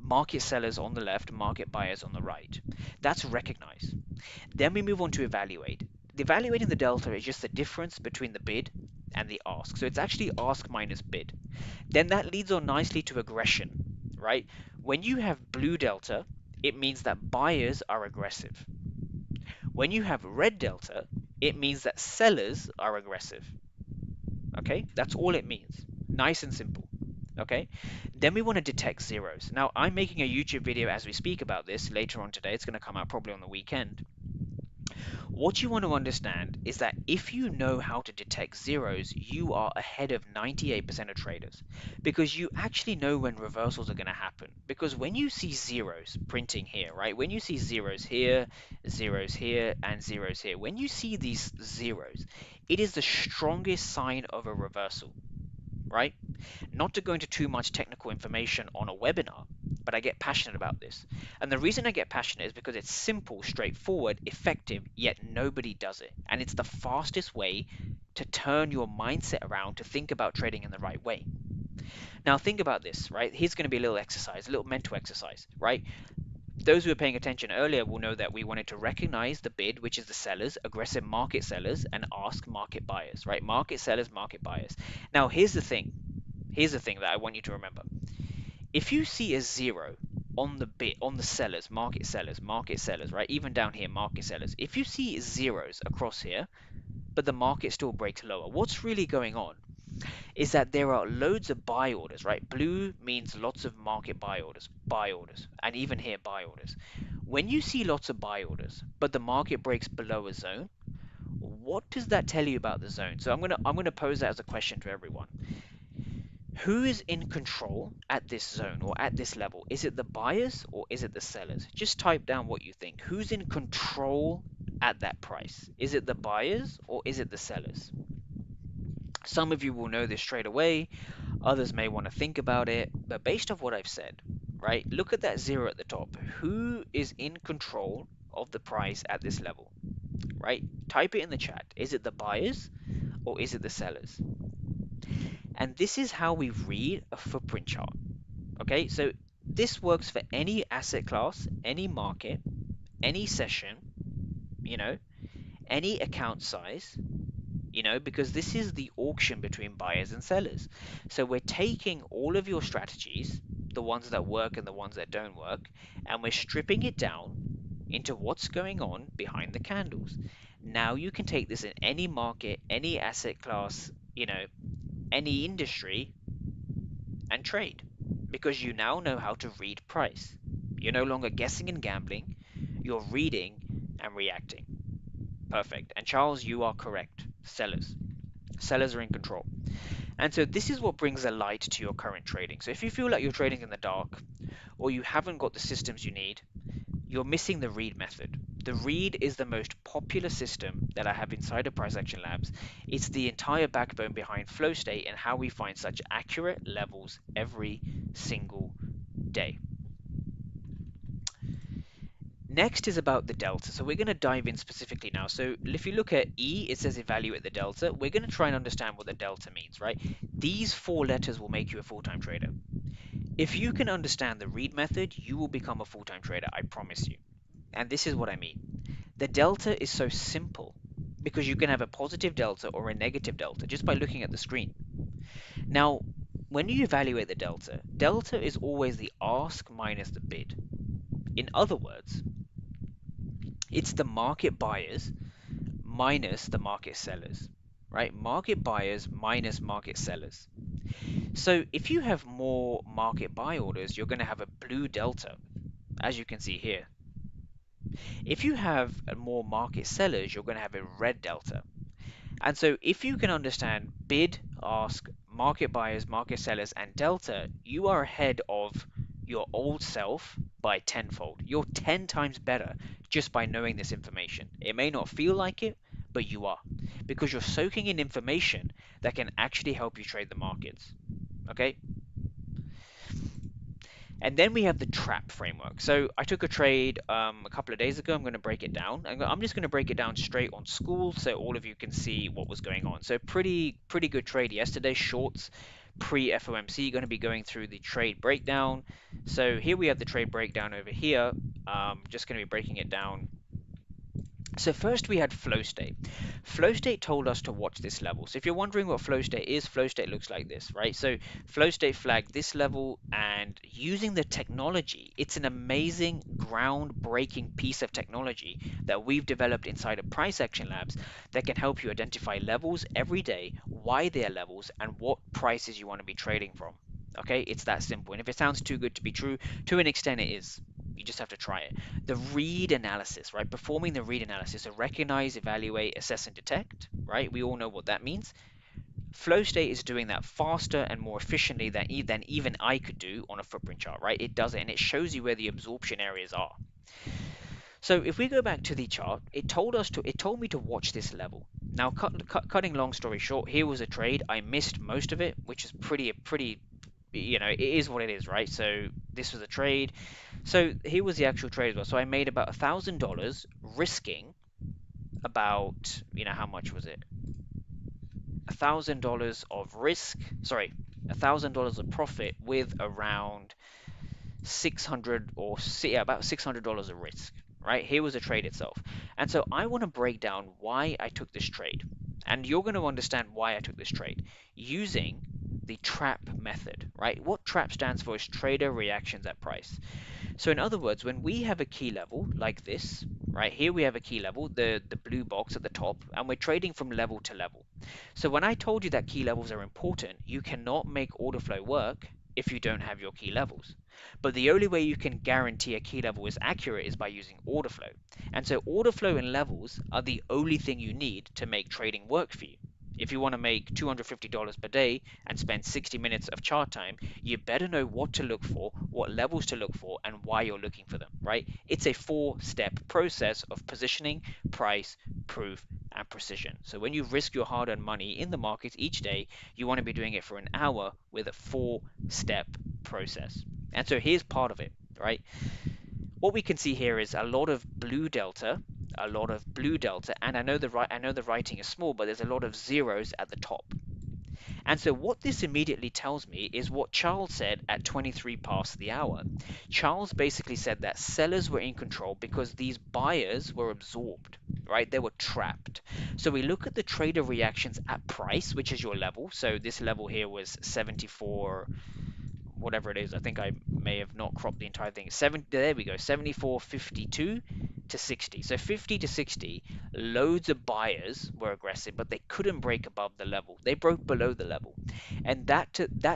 market sellers on the left, market buyers on the right. That's recognize. Then we move on to evaluate. Evaluating the delta is just the difference between the bid and the ask. So it's actually ask minus bid. Then that leads on nicely to aggression, right? When you have blue delta, it means that buyers are aggressive. When you have red delta, it means that sellers are aggressive. Okay, that's all it means. Nice and simple. Okay, then we want to detect zeros. Now, I'm making a YouTube video as we speak about this later on today. It's going to come out probably on the weekend. What you want to understand is that if you know how to detect zeros, you are ahead of 98% of traders because you actually know when reversals are going to happen. Because when you see zeros printing here, right? When you see zeros here, and zeros here, when you see these zeros, it is the strongest sign of a reversal, right? Not to go into too much technical information on a webinar, but I get passionate about this. And the reason I get passionate is because it's simple, straightforward, effective, yet nobody does it. And it's the fastest way to turn your mindset around to think about trading in the right way. Now think about this, right? Here's going to be a little exercise, a little mental exercise, right? Those who were paying attention earlier will know that we wanted to recognize the bid, which is the sellers, aggressive market sellers, and ask market buyers, right? Market sellers, market buyers. Now here's the thing. Here's the thing that I want you to remember. If you see a zero on the bit on the sellers, market sellers, right? Even down here, market sellers. If you see zeros across here, but the market still breaks lower, what's really going on is that there are loads of buy orders, right? Blue means lots of market buy orders, and even here buy orders. When you see lots of buy orders, but the market breaks below a zone, what does that tell you about the zone? So I'm gonna pose that as a question to everyone. Who is in control at this zone or at this level? Is it the buyers or is it the sellers? Just type down what you think. Who's in control at that price? Is it the buyers or is it the sellers? Some of you will know this straight away, others may want to think about it, but based off what I've said, right? Look at that zero at the top. Who is in control of the price at this level, right? Type it in the chat. Is it the buyers or is it the sellers? And this is how we read a footprint chart. Okay, so this works for any asset class, any market, any session, you know, any account size, because this is the auction between buyers and sellers. So we're taking all of your strategies, the ones that work and the ones that don't work, and we're stripping it down into what's going on behind the candles. Now you can take this in any market, any asset class, any industry, and trade because you now know how to read price. You're no longer guessing and gambling, you're reading and reacting. Perfect. And Charles, you are correct. Sellers. Sellers are in control. And so this is what brings a light to your current trading. So if you feel like you're trading in the dark or you haven't got the systems you need, you're missing the read method. The read is the most popular system that I have inside of Price Action Labs. It's the entire backbone behind flow state and how we find such accurate levels every single day. Next is about the delta. So we're going to dive in specifically now. So if you look at E, it says evaluate the delta. We're going to try and understand what the delta means, right? These four letters will make you a full-time trader. If you can understand the read method, you will become a full-time trader, I promise you. And this is what I mean. The delta is so simple because you can have a positive delta or a negative delta just by looking at the screen. Now, when you evaluate the delta, delta is always the ask minus the bid. In other words, it's the market buyers minus the market sellers, right? Market buyers minus market sellers. So if you have more market buy orders, you're going to have a blue delta, as you can see here. If you have more market sellers, you're going to have a red delta. And so if you can understand bid, ask, market buyers, market sellers, and delta, you are ahead of your old self by tenfold. You're 10 times better just by knowing this information. It may not feel like it, but you are, because you're soaking in information that can actually help you trade the markets. Okay? And then we have the trap framework. So I took a trade a couple of days ago. I'm going to break it down. I'm just going to break it down straight on school so all of you can see what was going on. So pretty good trade yesterday. Shorts pre FOMC, going to be going through the trade breakdown. So here we have the trade breakdown over here. Just going to be breaking it down. So first we had flow state. Flow state told us to watch this level. So if you're wondering what flow state is, flow state looks like this, right? So flow state flagged this level, and using the technology, it's an amazing groundbreaking piece of technology that we've developed inside of Price Action Labs that can help you identify levels every day, why they're levels, and what prices you want to be trading from. Okay, it's that simple. And if it sounds too good to be true, to an extent it is. You just have to try it. The read analysis, right? Performing the read analysis, so recognize, evaluate, assess, and detect, right? We all know what that means. Flow state is doing that faster and more efficiently than even I could do on a footprint chart, right? It does it, and it shows you where the absorption areas are. So if we go back to the chart, it told me to watch this level. Now, cutting long story short, here was a trade. I missed most of it, which is pretty, it is what it is, right? So this was a trade. So here was the actual trade as well. So I made about $1,000, risking about, how much was it? $1,000 of risk, sorry, $1,000 of profit with around 600 or yeah, about $600 of risk, right? Here was a trade itself. And so I want to break down why I took this trade. And you're going to understand why I took this trade using the trap method, right? What trap stands for is trader reactions at price. So in other words, when we have a key level like this, right here we have a key level, the blue box at the top, and we're trading from level to level. So when I told you that key levels are important, you cannot make order flow work if you don't have your key levels. But the only way you can guarantee a key level is accurate is by using order flow. And so order flow and levels are the only thing you need to make trading work for you. If you want to make $250 per day and spend 60 minutes of chart time, you better know what to look for, what levels to look for, and why you're looking for them, right? It's a 4-step process of positioning, price, proof, and precision. So when you risk your hard-earned money in the markets each day, you want to be doing it for an hour with a 4-step process. And so here's part of it, right? What we can see here is a lot of blue delta, and I know the writing is small, but there's a lot of zeros at the top. And so what this immediately tells me is what Charles said at 23 past the hour. Charles basically said that sellers were in control because these buyers were absorbed, right? They were trapped. So we look at the trader reactions at price, which is your level. So this level here was 74, whatever it is. I think I may have not cropped the entire thing. There we go, 74.52 to 60. So 50 to 60, loads of buyers were aggressive, but they couldn't break above the level. They broke below the level. And that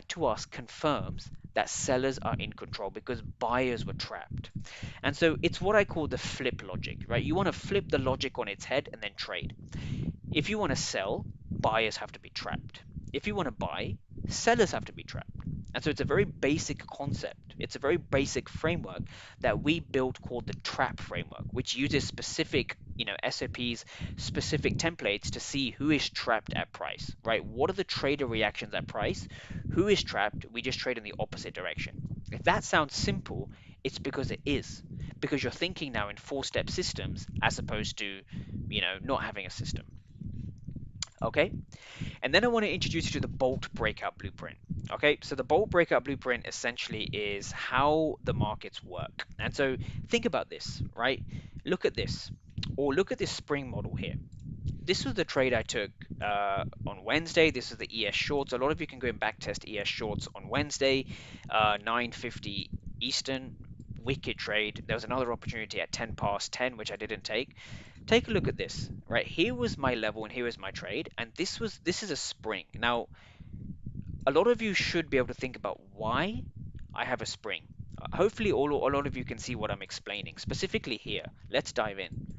to us confirms that sellers are in control because buyers were trapped. And so it's what I call the flip logic, right? You want to flip the logic on its head and then trade. If you want to sell, buyers have to be trapped. If you want to buy, sellers have to be trapped. And so it's a very basic concept. It's a very basic framework that we built called the trap framework, which uses specific, SOPs, specific templates to see who is trapped at price, right? What are the trader reactions at price? Who is trapped? We just trade in the opposite direction. If that sounds simple, it's because it is. Because you're thinking now in 4-step systems as opposed to, not having a system. Okay? And then I want to introduce you to the Bolt Breakout Blueprint. Okay, so the Bolt Breakout Blueprint essentially is how the markets work. And so think about this, right? Look at this, or look at this spring model here. This was the trade I took on Wednesday. This is the ES shorts. A lot of you can go and back test ES shorts on Wednesday, 9:50 Eastern. Wicked trade. There was another opportunity at 10 past 10, which I didn't take. Take a look at this, right? Here was my level and here was my trade, and this is a spring. Now, a lot of you should be able to think about why I have a spring. Hopefully, a lot of you can see what I'm explaining. Specifically here, let's dive in.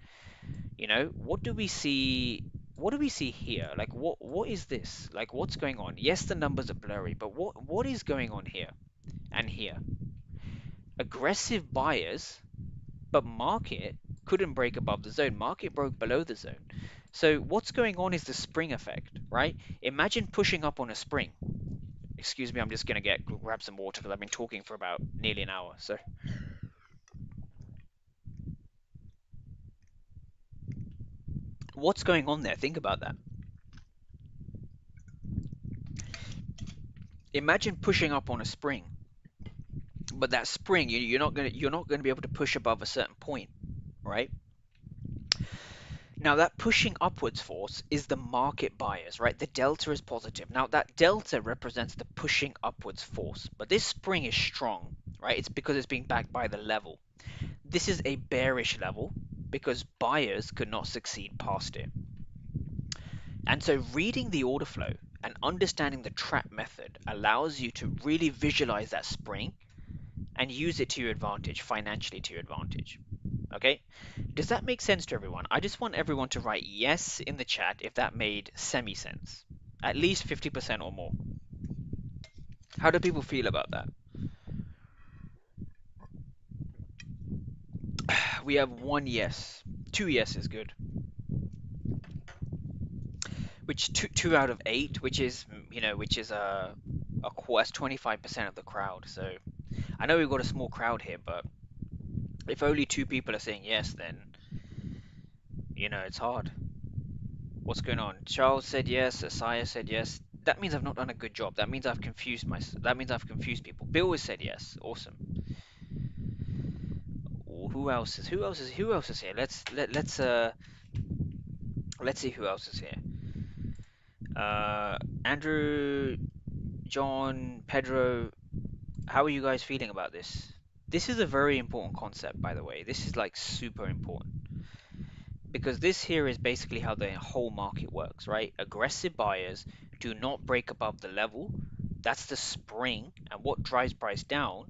What do we see? what do we see here? Like what is this? Like what's going on? Yes, the numbers are blurry, but what is going on here and here? Aggressive buyers, but market couldn't break above the zone. Market broke below the zone. So what's going on is the spring effect, right? Imagine pushing up on a spring. Excuse me, I'm just gonna grab some water because I've been talking for about nearly an hour. So what's going on there? Think about that. Imagine pushing up on a spring, but that spring you're not gonna be able to push above a certain point, right? Now that pushing upwards force is the market bias, right? The delta is positive. Now that delta represents the pushing upwards force, but this spring is strong, right? It's because it's being backed by the level. This is a bearish level because buyers could not succeed past it. And so reading the order flow and understanding the trap method allows you to really visualize that spring and use it to your advantage, financially to your advantage. Okay? Does that make sense to everyone? I just want everyone to write yes in the chat if that made semi-sense. At least 50% or more. How do people feel about that? We have one yes. Two yes is good. Which two out of eight, which is which is a quarter, 25% of the crowd. So I know we've got a small crowd here, but if only two people are saying yes, then it's hard. What's going on? Charles said yes. Asaya said yes. That means I've not done a good job. That means I've confused That means I've confused people. Bill has said yes. Awesome. Who else is here? Let's see who else is here. Andrew, John, Pedro. How are you guys feeling about this? This is a very important concept, by the way. This is like super important because this here is basically how the whole market works, right? Aggressive buyers do not break above the level. That's the spring, and what drives price down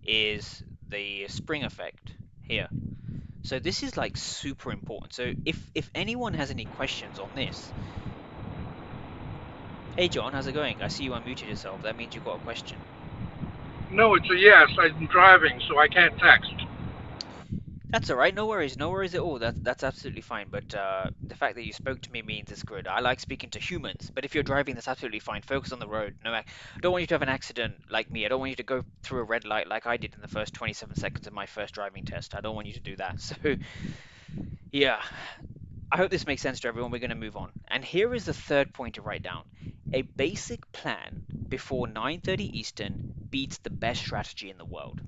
is the spring effect here. So this is like super important. So if anyone has any questions on this, hey John, how's it going? I see you unmuted yourself. That means you've got a question. No, it's a yes. I'm driving, so I can't text. That's all right. No worries. No worries at all. That's absolutely fine. But the fact that you spoke to me means it's good. I like speaking to humans. But if you're driving, that's absolutely fine. Focus on the road. No, I don't want you to have an accident like me. I don't want you to go through a red light like I did in the first 27 seconds of my first driving test. I don't want you to do that. So, yeah. I hope this makes sense to everyone. We're going to move on. And here is the third point to write down. A basic plan before 9:30 Eastern beats the best strategy in the world.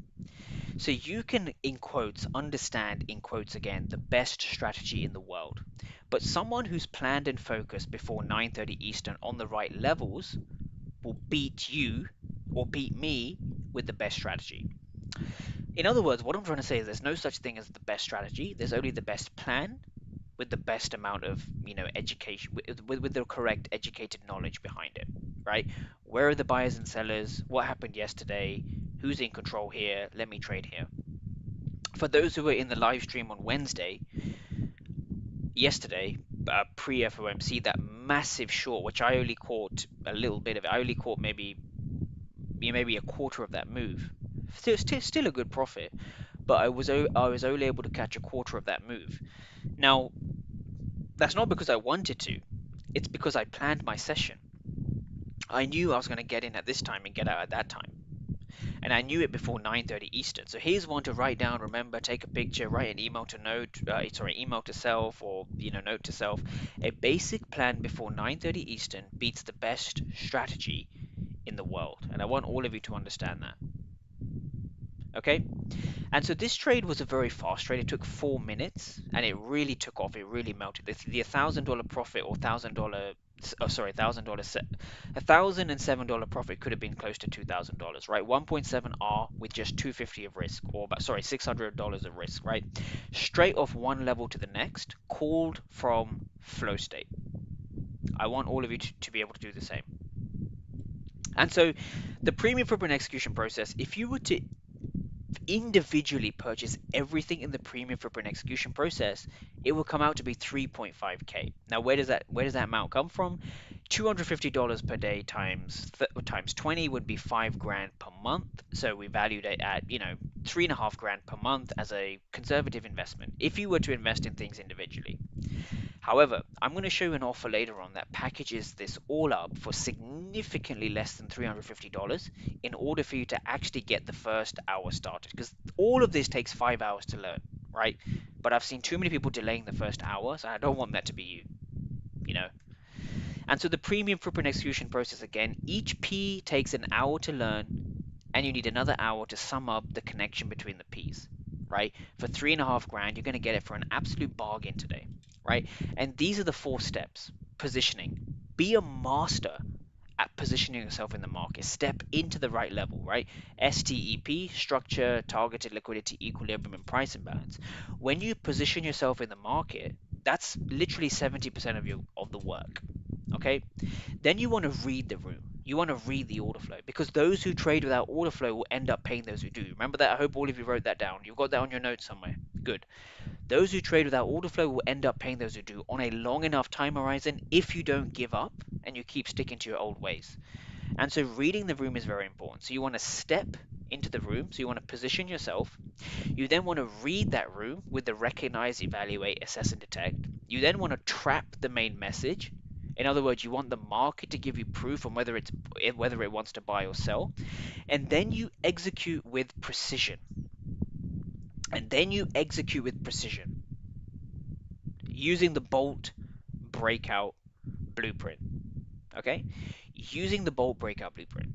So you can, in quotes, understand, in quotes again, the best strategy in the world. But someone who's planned and focused before 9:30 Eastern on the right levels will beat you or beat me with the best strategy. In other words, what I'm trying to say is there's no such thing as the best strategy. There's only the best plan with the best amount of, education, with the correct educated knowledge behind it, right? Where are the buyers and sellers? What happened yesterday? Who's in control here? Let me trade here. For those who were in the live stream on Wednesday, yesterday, pre FOMC, that massive short, which I only caught a little bit of it. I only caught maybe a quarter of that move. Still a good profit, but I was only able to catch a quarter of that move. Now, that's not because I wanted to. It's because I planned my session. I knew I was going to get in at this time and get out at that time. And I knew it before 9:30 Eastern. So here's one to write down, remember, take a picture, write an email to email to self, or note to self. A basic plan before 9:30 Eastern beats the best strategy in the world. And I want all of you to understand that. Okay? And so this trade was a very fast trade. It took 4 minutes and it really took off. It really melted. The $1,000 profit or $1,007 profit could have been close to $2,000, right? 1.7 R with just 250 of risk, or $600 of risk, right? Straight off one level to the next, called from flow state. I want all of you to be able to do the same. And so the premium footprint execution process, if you were to individually purchase everything in the premium footprint execution process, it will come out to be 3.5k. Now, where does that amount come from? $250 per day times 20 would be 5 grand per month. So we valued it at 3.5 grand per month as a conservative investment if you were to invest in things individually. However, I'm going to show you an offer later on that packages this all up for significantly less than $350 in order for you to actually get the first hour started. Because all of this takes 5 hours to learn, right? But I've seen too many people delaying the first hour, so I don't want that to be you, you know. And so the premium footprint execution process again, each P takes an hour to learn, and you need another hour to sum up the connection between the P's, right? For 3.5 grand, you're going to get it for an absolute bargain today, right? And these are the 4 steps. Positioning. Be a master at positioning yourself in the market. Step into the right level, right? STEP, structure, targeted liquidity, equilibrium, and price imbalance. When you position yourself in the market, that's literally 70% of the work. Okay, then you want to read the room. You want to read the order flow because those who trade without order flow will end up paying those who do. Remember that? I hope all of you wrote that down. You've got that on your notes somewhere. Good. Those who trade without order flow will end up paying those who do on a long enough time horizon if you don't give up and you keep sticking to your old ways. And so reading the room is very important. So you want to step into the room. So you want to position yourself. You then want to read that room with the recognize, evaluate, assess, and detect. You then want to trap the main message. In other words, you want the market to give you proof on whether it wants to buy or sell, and then you execute with precision. And then you execute with precision using the Bolt breakout blueprint. Okay, using the Bolt breakout blueprint.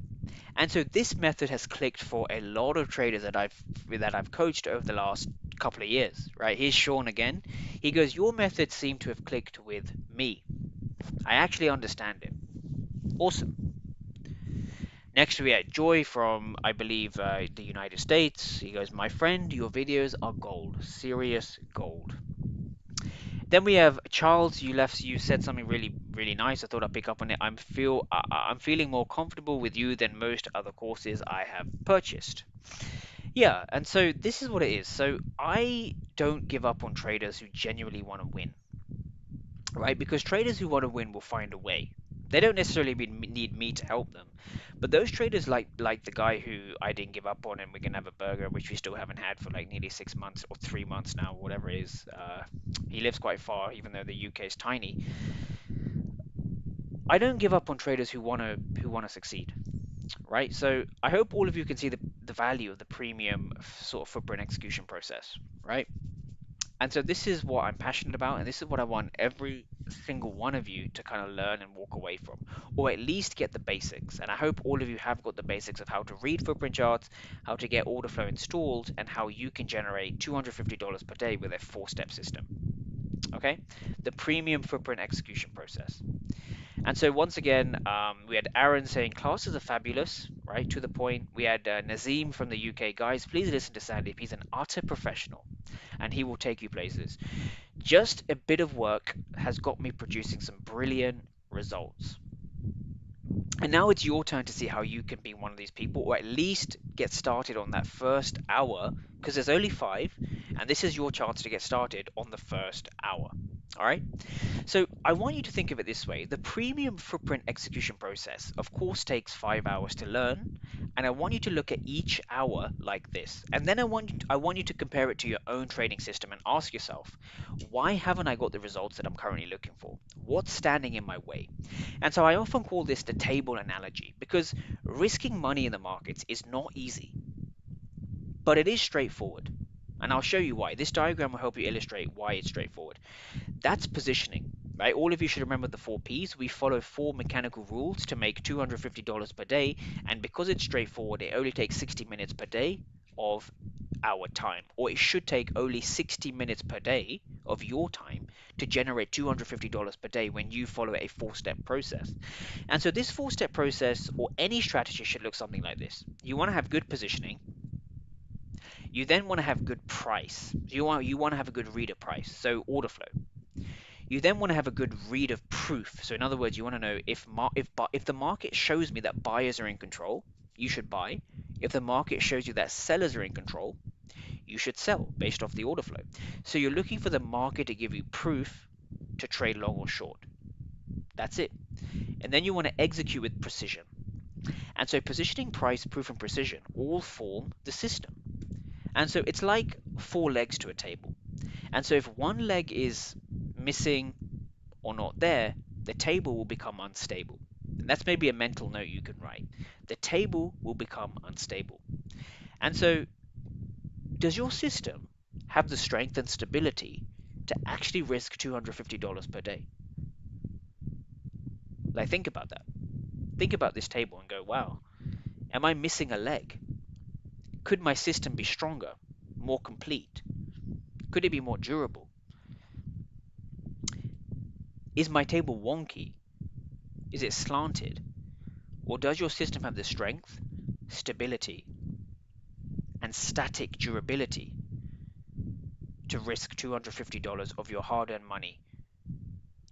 And so this method has clicked for a lot of traders that I've coached over the last couple of years. Right? Here's Sean again. He goes, "Your methods seem to have clicked with me. I actually understand it. Awesome." Next, we had Joy from, I believe, the United States. He goes, "My friend, your videos are gold, serious gold." Then we have Charles. You said something really, really nice. I thought I'd pick up on it. I'm feeling more comfortable with you than most other courses I have purchased. Yeah, and so this is what it is. So I don't give up on traders who genuinely want to win, right? Because traders who want to win will find a way. They don't necessarily need me to help them, but those traders like the guy who I didn't give up on, and we're gonna have a burger, which we still haven't had for like nearly 6 months or 3 months now, whatever it is. He lives quite far, even though the UK is tiny. I don't give up on traders who wanna succeed, right? So I hope all of you can see the value of the premium sort of footprint execution process, right? And so this is what I'm passionate about, and this is what I want every single one of you to kind of learn and walk away from, or at least get the basics. And I hope all of you have got the basics of how to read footprint charts, how to get order flow installed, and how you can generate $250 per day with a 4-step system. Okay, the premium footprint execution process. And so once again, we had Aaron saying classes are fabulous, right? To the point. We had Nazim from the UK. Guys, please listen to Sandeep. He's an utter professional, and he will take you places. Just a bit of work has got me producing some brilliant results. And now it's your turn to see how you can be one of these people, or at least get started on that first hour, because there's only 5, and this is your chance to get started on the first hour. All right. So I want you to think of it this way. The premium footprint execution process, of course, takes 5 hours to learn, and I want you to look at each hour like this. And then I want you to compare it to your own trading system and ask yourself, why haven't I got the results that I'm currently looking for? What's standing in my way? And so I often call this the table analogy because risking money in the markets is not easy, but it is straightforward. And I'll show you why. This diagram will help you illustrate why it's straightforward. That's positioning, right? All of you should remember the 4 Ps. We follow 4 mechanical rules to make $250 per day, and because it's straightforward, it only takes 60 minutes per day of our time, or it should take only 60 minutes per day of your time to generate $250 per day when you follow a 4-step process. And so this 4-step process or any strategy should look something like this. You want to have good positioning. You then want to have good price. You want to have a good read of price, so order flow. You then want to have a good read of proof. So in other words, you want to know if the market shows me that buyers are in control, you should buy. If the market shows you that sellers are in control, you should sell based off the order flow. So you're looking for the market to give you proof to trade long or short. That's it. And then you want to execute with precision. And so positioning, price, proof, and precision all form the system. And so it's like four legs to a table. And so if one leg is missing or not there, the table will become unstable. And that's maybe a mental note you can write. The table will become unstable. And so, does your system have the strength and stability to actually risk $250 per day? Like, think about that. Think about this table and go, wow, am I missing a leg? Could my system be stronger, more complete? Could it be more durable? Is my table wonky? Is it slanted? Or does your system have the strength, stability, and static durability to risk $250 of your hard earned money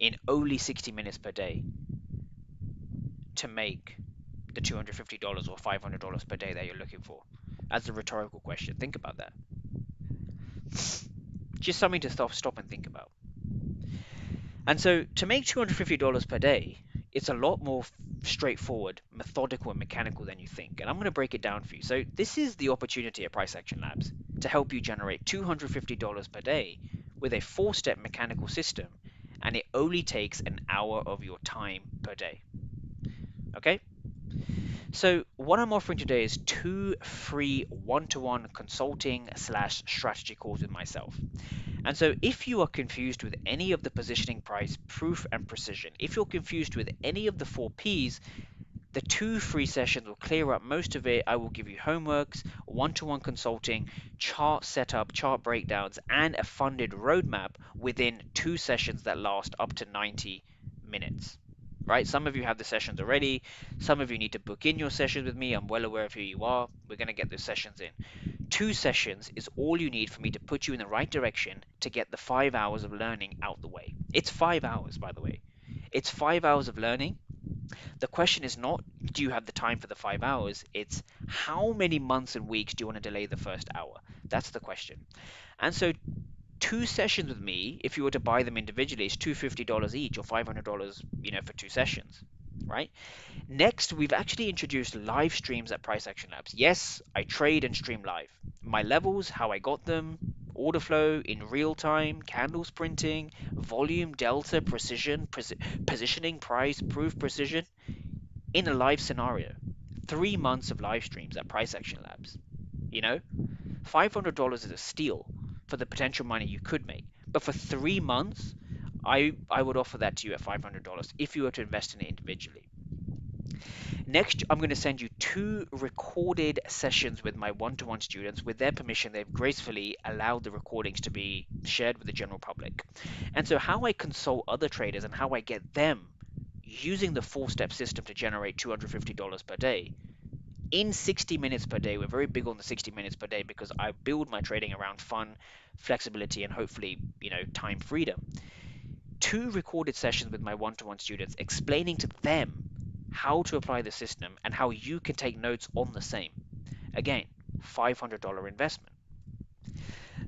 in only 60 minutes per day to make the $250 or $500 per day that you're looking for? As a rhetorical question, think about that. Just something to stop and think about. And so to make $250 per day, it's a lot more straightforward, methodical, and mechanical than you think. And I'm going to break it down for you. So this is the opportunity at Price Action Labs to help you generate $250 per day with a four-step mechanical system, and it only takes an hour of your time per day. Okay? So what I'm offering today is 2 free one-to-one consulting slash strategy calls with myself. And so if you are confused with any of the positioning, price, proof, and precision, if you're confused with any of the 4 Ps, the 2 free sessions will clear up most of it. I will give you homeworks, one-to-one consulting, chart setup, chart breakdowns, and a funded roadmap within 2 sessions that last up to 90 minutes. Right? Some of you have the sessions already. Some of you need to book in your sessions with me. I'm well aware of who you are. We're going to get those sessions in. 2 sessions is all you need for me to put you in the right direction to get the 5 hours of learning out the way. It's 5 hours, by the way. It's 5 hours of learning. The question is not, do you have the time for the 5 hours? It's how many months and weeks do you want to delay the first hour? That's the question. And so 2 sessions with me, if you were to buy them individually, is $250 each or $500, for 2 sessions, right? Next, we've actually introduced live streams at Price Action Labs. Yes, I trade and stream live. My levels, how I got them, order flow in real time, candles printing, volume, delta, precision, positioning, price, proof, precision, in a live scenario. 3 months of live streams at Price Action Labs. $500 is a steal for the potential money you could make. But for 3 months, I would offer that to you at $500 if you were to invest in it individually. Next, I'm going to send you 2 recorded sessions with my one-to-one students. With their permission, they've gracefully allowed the recordings to be shared with the general public. And so how I consult other traders and how I get them using the 4-step system to generate $250 per day in 60 minutes per day. We're very big on the 60 minutes per day because I build my trading around fun, flexibility, and hopefully, time freedom. 2 recorded sessions with my one-to-one students explaining to them how to apply the system and how you can take notes on the same. Again, $500 investment.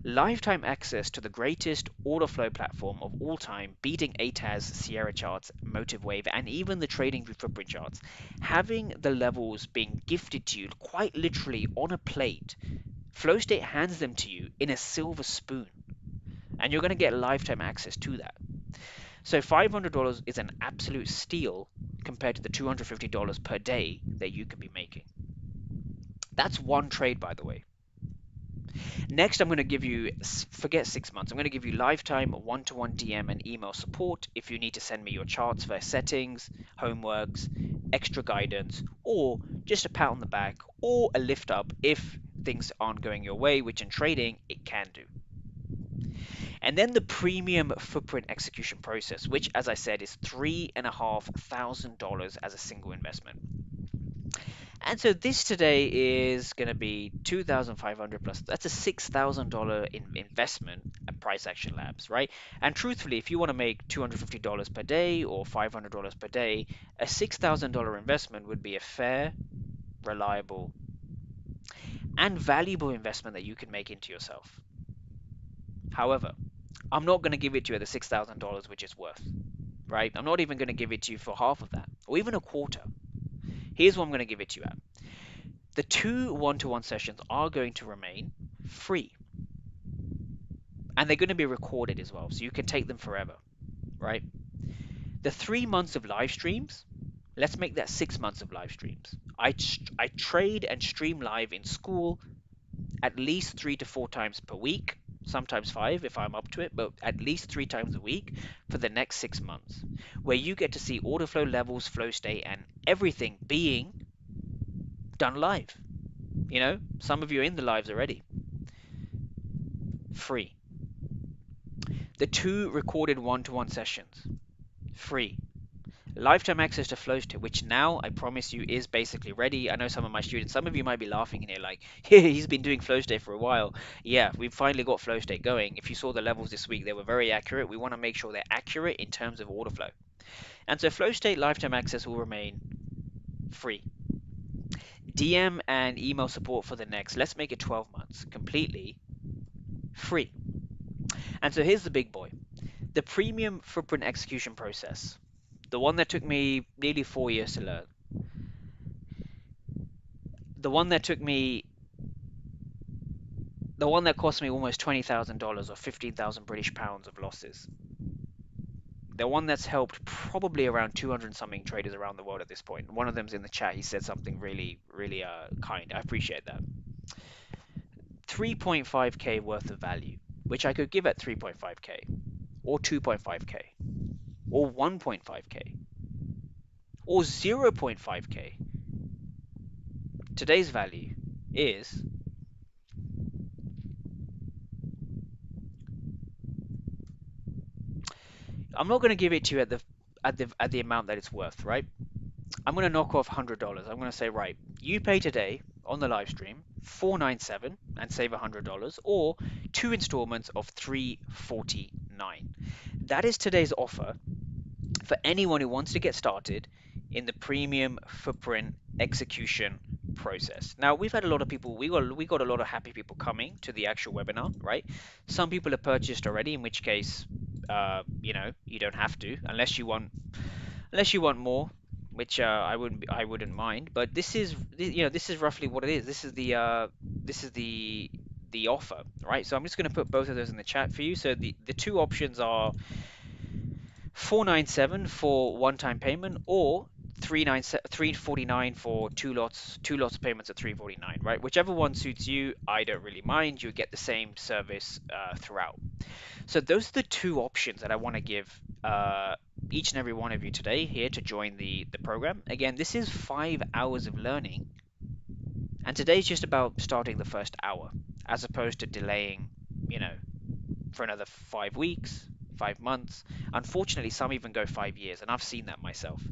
Lifetime access to the greatest order flow platform of all time, beating ATAS, Sierra charts, Motive Wave, and even the TradingView footprint charts. Having the levels being gifted to you quite literally on a plate. FlowState hands them to you in a silver spoon, and you're going to get lifetime access to that. So $500 is an absolute steal compared to the $250 per day that you could be making. That's one trade, by the way. Next, I'm going to give you, forget 6 months, I'm going to give you lifetime one-to-one DM and email support if you need to send me your charts for settings, homeworks, extra guidance, or just a pat on the back or a lift up if things aren't going your way, which in trading it can do. And then the premium footprint execution process, which, as I said, is $3,500 as a single investment. And so this today is going to be 2,500 plus. That's a $6,000 investment at Price Action Labs, right? And truthfully, if you want to make $250 per day or $500 per day, a $6,000 investment would be a fair, reliable, and valuable investment that you can make into yourself. However, I'm not going to give it to you at the $6,000 which it's worth, right? I'm not even going to give it to you for half of that, or even a quarter. Here's what I'm going to give it to you at. The two one-to-one sessions are going to remain free, and they're going to be recorded as well, so you can take them forever, right? The 3 months of live streams, let's make that 6 months of live streams. I trade and stream live in school at least 3 to 4 times per week, sometimes five if I'm up to it, but at least 3 times a week for the next 6 months, where you get to see order flow levels, flow state, and everything being done live. Some of you are in the lives already. Free. The two recorded one-to-one sessions, free. Lifetime access to FlowState, which now I promise you is basically ready. I know some of my students, some of you might be laughing in here like, yeah, he's been doing FlowState for a while. Yeah, we've finally got FlowState going. If you saw the levels this week, they were very accurate. We want to make sure they're accurate in terms of order flow. And so FlowState lifetime access will remain free. DM and email support for the next, let's make it 12 months, completely free. And so here's the big boy. The premium footprint execution process, the one that took me nearly 4 years to learn, the one that took me, the one that cost me almost $20,000 or 15,000 British pounds of losses, the one that's helped probably around 200 something traders around the world at this point. One of them's in the chat. He said something really, really kind. I appreciate that. 3.5k worth of value, which I could give at 3.5k or 2.5k or 1.5k or 0.5k. Today's value is I'm not going to give it to you at the amount that it's worth, right? I'm going to knock off $100. I'm going to say, right, you pay today on the live stream $497 and save $100, or two installments of $349. That is today's offer for anyone who wants to get started in the premium footprint execution process. Now, we've had a lot of people, we got a lot of happy people coming to the actual webinar, right? Some people have purchased already, in which case, you don't have to unless you want more, which I wouldn't mind. But this is roughly what it is. This is the offer, right? So I'm just going to put both of those in the chat for you. So the two options are 497 for one-time payment, or 349 for two lots of payments at 349, right? Whichever one suits you, I don't really mind. You get the same service throughout. So those are the two options that I want to give each and every one of you today here to join the program. Again, this is 5 hours of learning, and today's just about starting the first hour, as opposed to delaying, you know, for another 5 weeks, 5 months. Unfortunately, some even go 5 years, and I've seen that myself.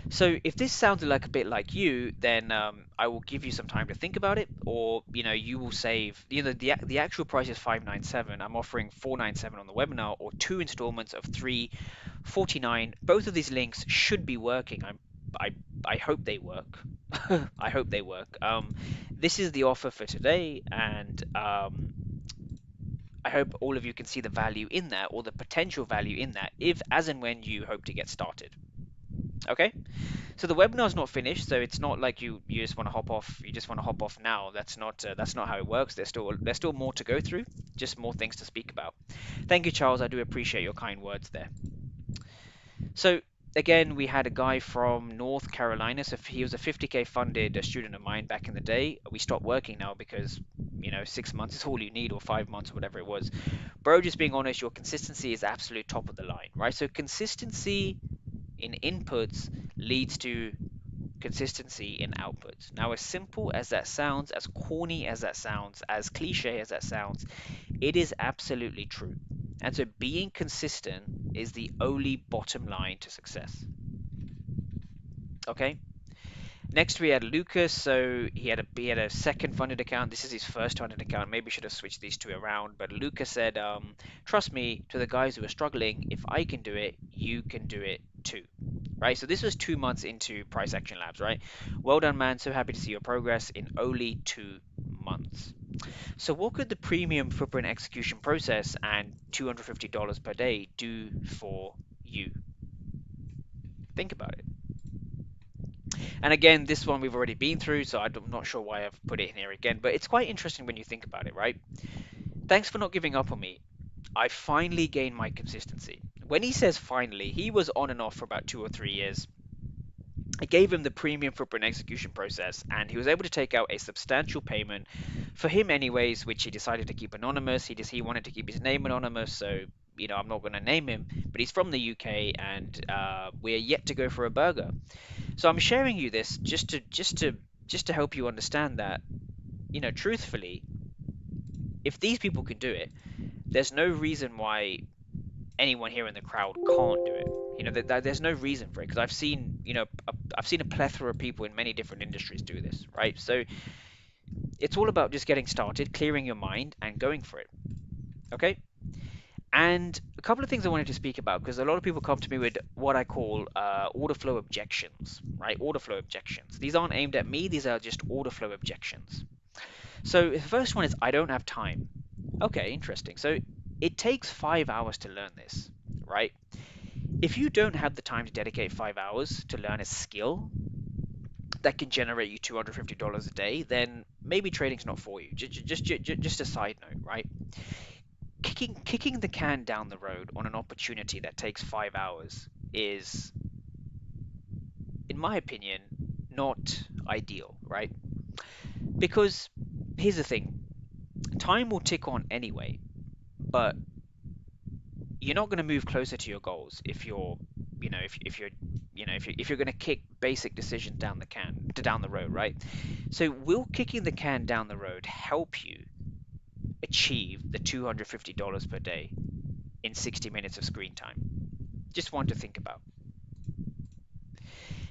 So if this sounded like a bit like you, then I will give you some time to think about it, or you will save. The actual price is 597. I'm offering 497 on the webinar, or two installments of 349. Both of these links should be working. I hope they work. I hope they work. This is the offer for today, and I hope all of you can see the value in that, or the potential value in that, if as and when you hope to get started. Okay, so the webinar's not finished, so it's not like you just want to hop off. You just want to hop off now. That's not how it works. There's still more to go through, just more things to speak about. Thank you, Charles. I do appreciate your kind words there. So again, we had a guy from North Carolina. So he was a 50k funded student of mine back in the day. We stopped working now because 6 months is all you need, or 5 months, or whatever it was. Bro, just being honest, your consistency is absolute top of the line, right? So consistency in inputs leads to consistency in outputs. Now, as simple as that sounds, as corny as that sounds, as cliche as that sounds, it is absolutely true. And so being consistent is the only bottom line to success. Okay? Next, we had Lucas. So he had a second funded account. This is his first funded account. Maybe should have switched these two around. But Lucas said, trust me, to the guys who are struggling, if I can do it, you can do it too. right? So this was 2 months into Price Action Labs, right? Well done, man. So happy to see your progress in only 2 months. So what could the premium footprint execution process and $250 per day do for you? Think about it. And again, this one we've already been through, so I'm not sure why I've put it in here again, but it's quite interesting when you think about it, right? Thanks for not giving up on me. I finally gained my consistency. When he says finally, he was on and off for about 2 or 3 years. I gave him the premium footprint execution process, and he was able to take out a substantial payment for him, anyways, which he decided to keep anonymous. He wanted to keep his name anonymous, so I'm not going to name him, but he's from the UK, and we're yet to go for a burger. So I'm sharing you this just to help you understand that truthfully, if these people can do it, there's no reason why anyone here in the crowd can't do it. There's no reason for it because I've seen a plethora of people in many different industries do this, right? So it's all about just getting started, clearing your mind, and going for it. Okay. And a couple of things I wanted to speak about because a lot of people come to me with what I call order flow objections, right? Order flow objections. These aren't aimed at me, these are just order flow objections. So the first one is I don't have time. Okay, interesting. So it takes 5 hours to learn this, right? If you don't have the time to dedicate 5 hours to learn a skill that can generate you $250 a day, then maybe trading's not for you. Just a side note, right? Kicking the can down the road on an opportunity that takes 5 hours is, in my opinion, not ideal, right? Because here's the thing, time will tick on anyway, but you're not going to move closer to your goals if you're if you're going to kick basic decisions down the road, right? So will kicking the can down the road help you achieve the $250 per day in 60 minutes of screen time? Just one to think about.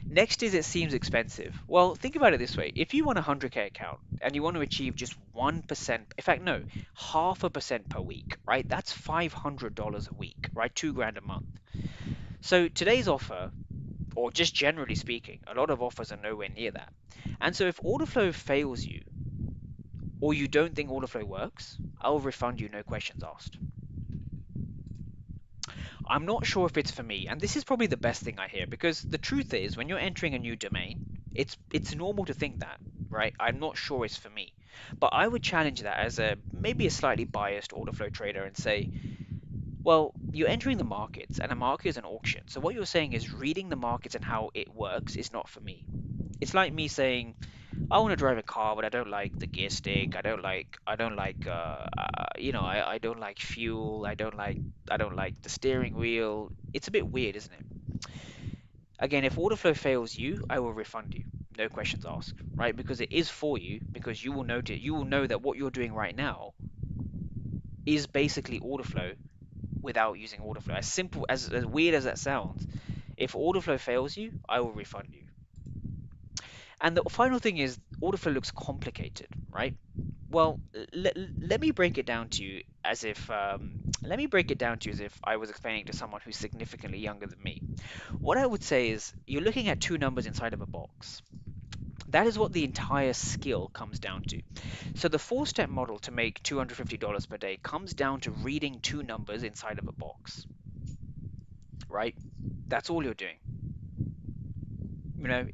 Next is it seems expensive. Well, think about it this way. If you want a 100K account and you want to achieve just 1%, in fact, no, 0.5% per week, right? That's $500 a week, right? 2 grand a month. So today's offer, or just generally speaking, a lot of offers are nowhere near that. And so if order flow fails you, or you don't think order flow works, I'll refund you, no questions asked. I'm not sure if it's for me, and this is probably the best thing I hear because the truth is, when you're entering a new domain, it's normal to think that, right? I'm not sure it's for me, but I would challenge that as a maybe a slightly biased order flow trader and say, well, you're entering the markets, and a market is an auction. So what you're saying is reading the markets and how it works is not for me. It's like me saying, I want to drive a car, but I don't like the gear stick. I don't like fuel. I don't like the steering wheel. It's a bit weird, isn't it? Again, if order flow fails you, I will refund you. No questions asked, right? Because it is for you, because you will know that what you're doing right now is basically order flow without using order flow. As simple as weird as that sounds, if order flow fails you, I will refund you. And the final thing is order flow looks complicated, right? Well, let me break it down to you as if I was explaining to someone who's significantly younger than me. What I would say is you're looking at two numbers inside of a box. That is what the entire skill comes down to. So the four-step model to make $250 per day comes down to reading two numbers inside of a box, right? That's all you're doing.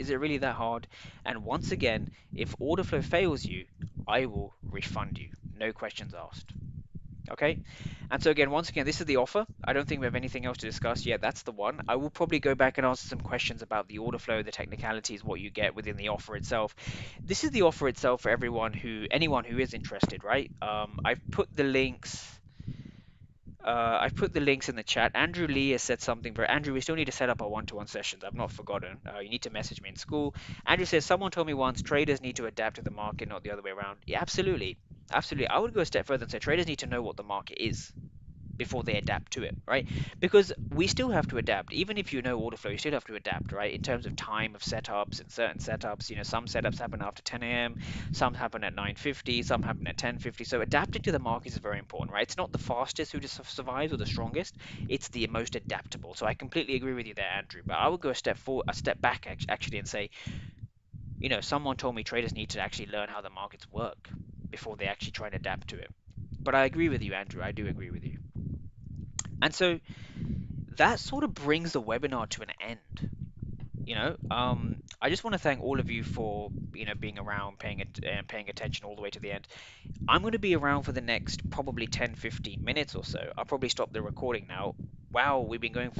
Is it really that hard? And once again, if order flow fails you, I will refund you. No questions asked. Okay? And so again, once again, this is the offer. I don't think we have anything else to discuss yet. That's the one. I will probably go back and answer some questions about the order flow, the technicalities, what you get within the offer itself. This is the offer itself for anyone who is interested, right? I've put the links in the chat. Andrew Lee has said something. Andrew, we still need to set up our one-to-one sessions. I've not forgotten. You need to message me in school. Andrew says, someone told me once traders need to adapt to the market, not the other way around. Yeah, absolutely. Absolutely. I would go a step further and say traders need to know what the market is. before they adapt to it, right? Because we still have to adapt. Even if you know order flow, you still have to adapt, right? In terms of time of setups and certain setups, some setups happen after 10 a.m., some happen at 9:50, some happen at 10:50. So adapting to the market is very important, right? It's not the fastest who just survives or the strongest, it's the most adaptable. So I completely agree with you there, Andrew. But I would go a step back actually, and say, someone told me traders need to actually learn how the markets work before they actually try and adapt to it. But I agree with you, Andrew. I do agree with you. And so that sort of brings the webinar to an end. I just want to thank all of you for being around, paying attention all the way to the end. I'm going to be around for the next probably 10-15 minutes or so. I'll probably stop the recording now. Wow, we've been going for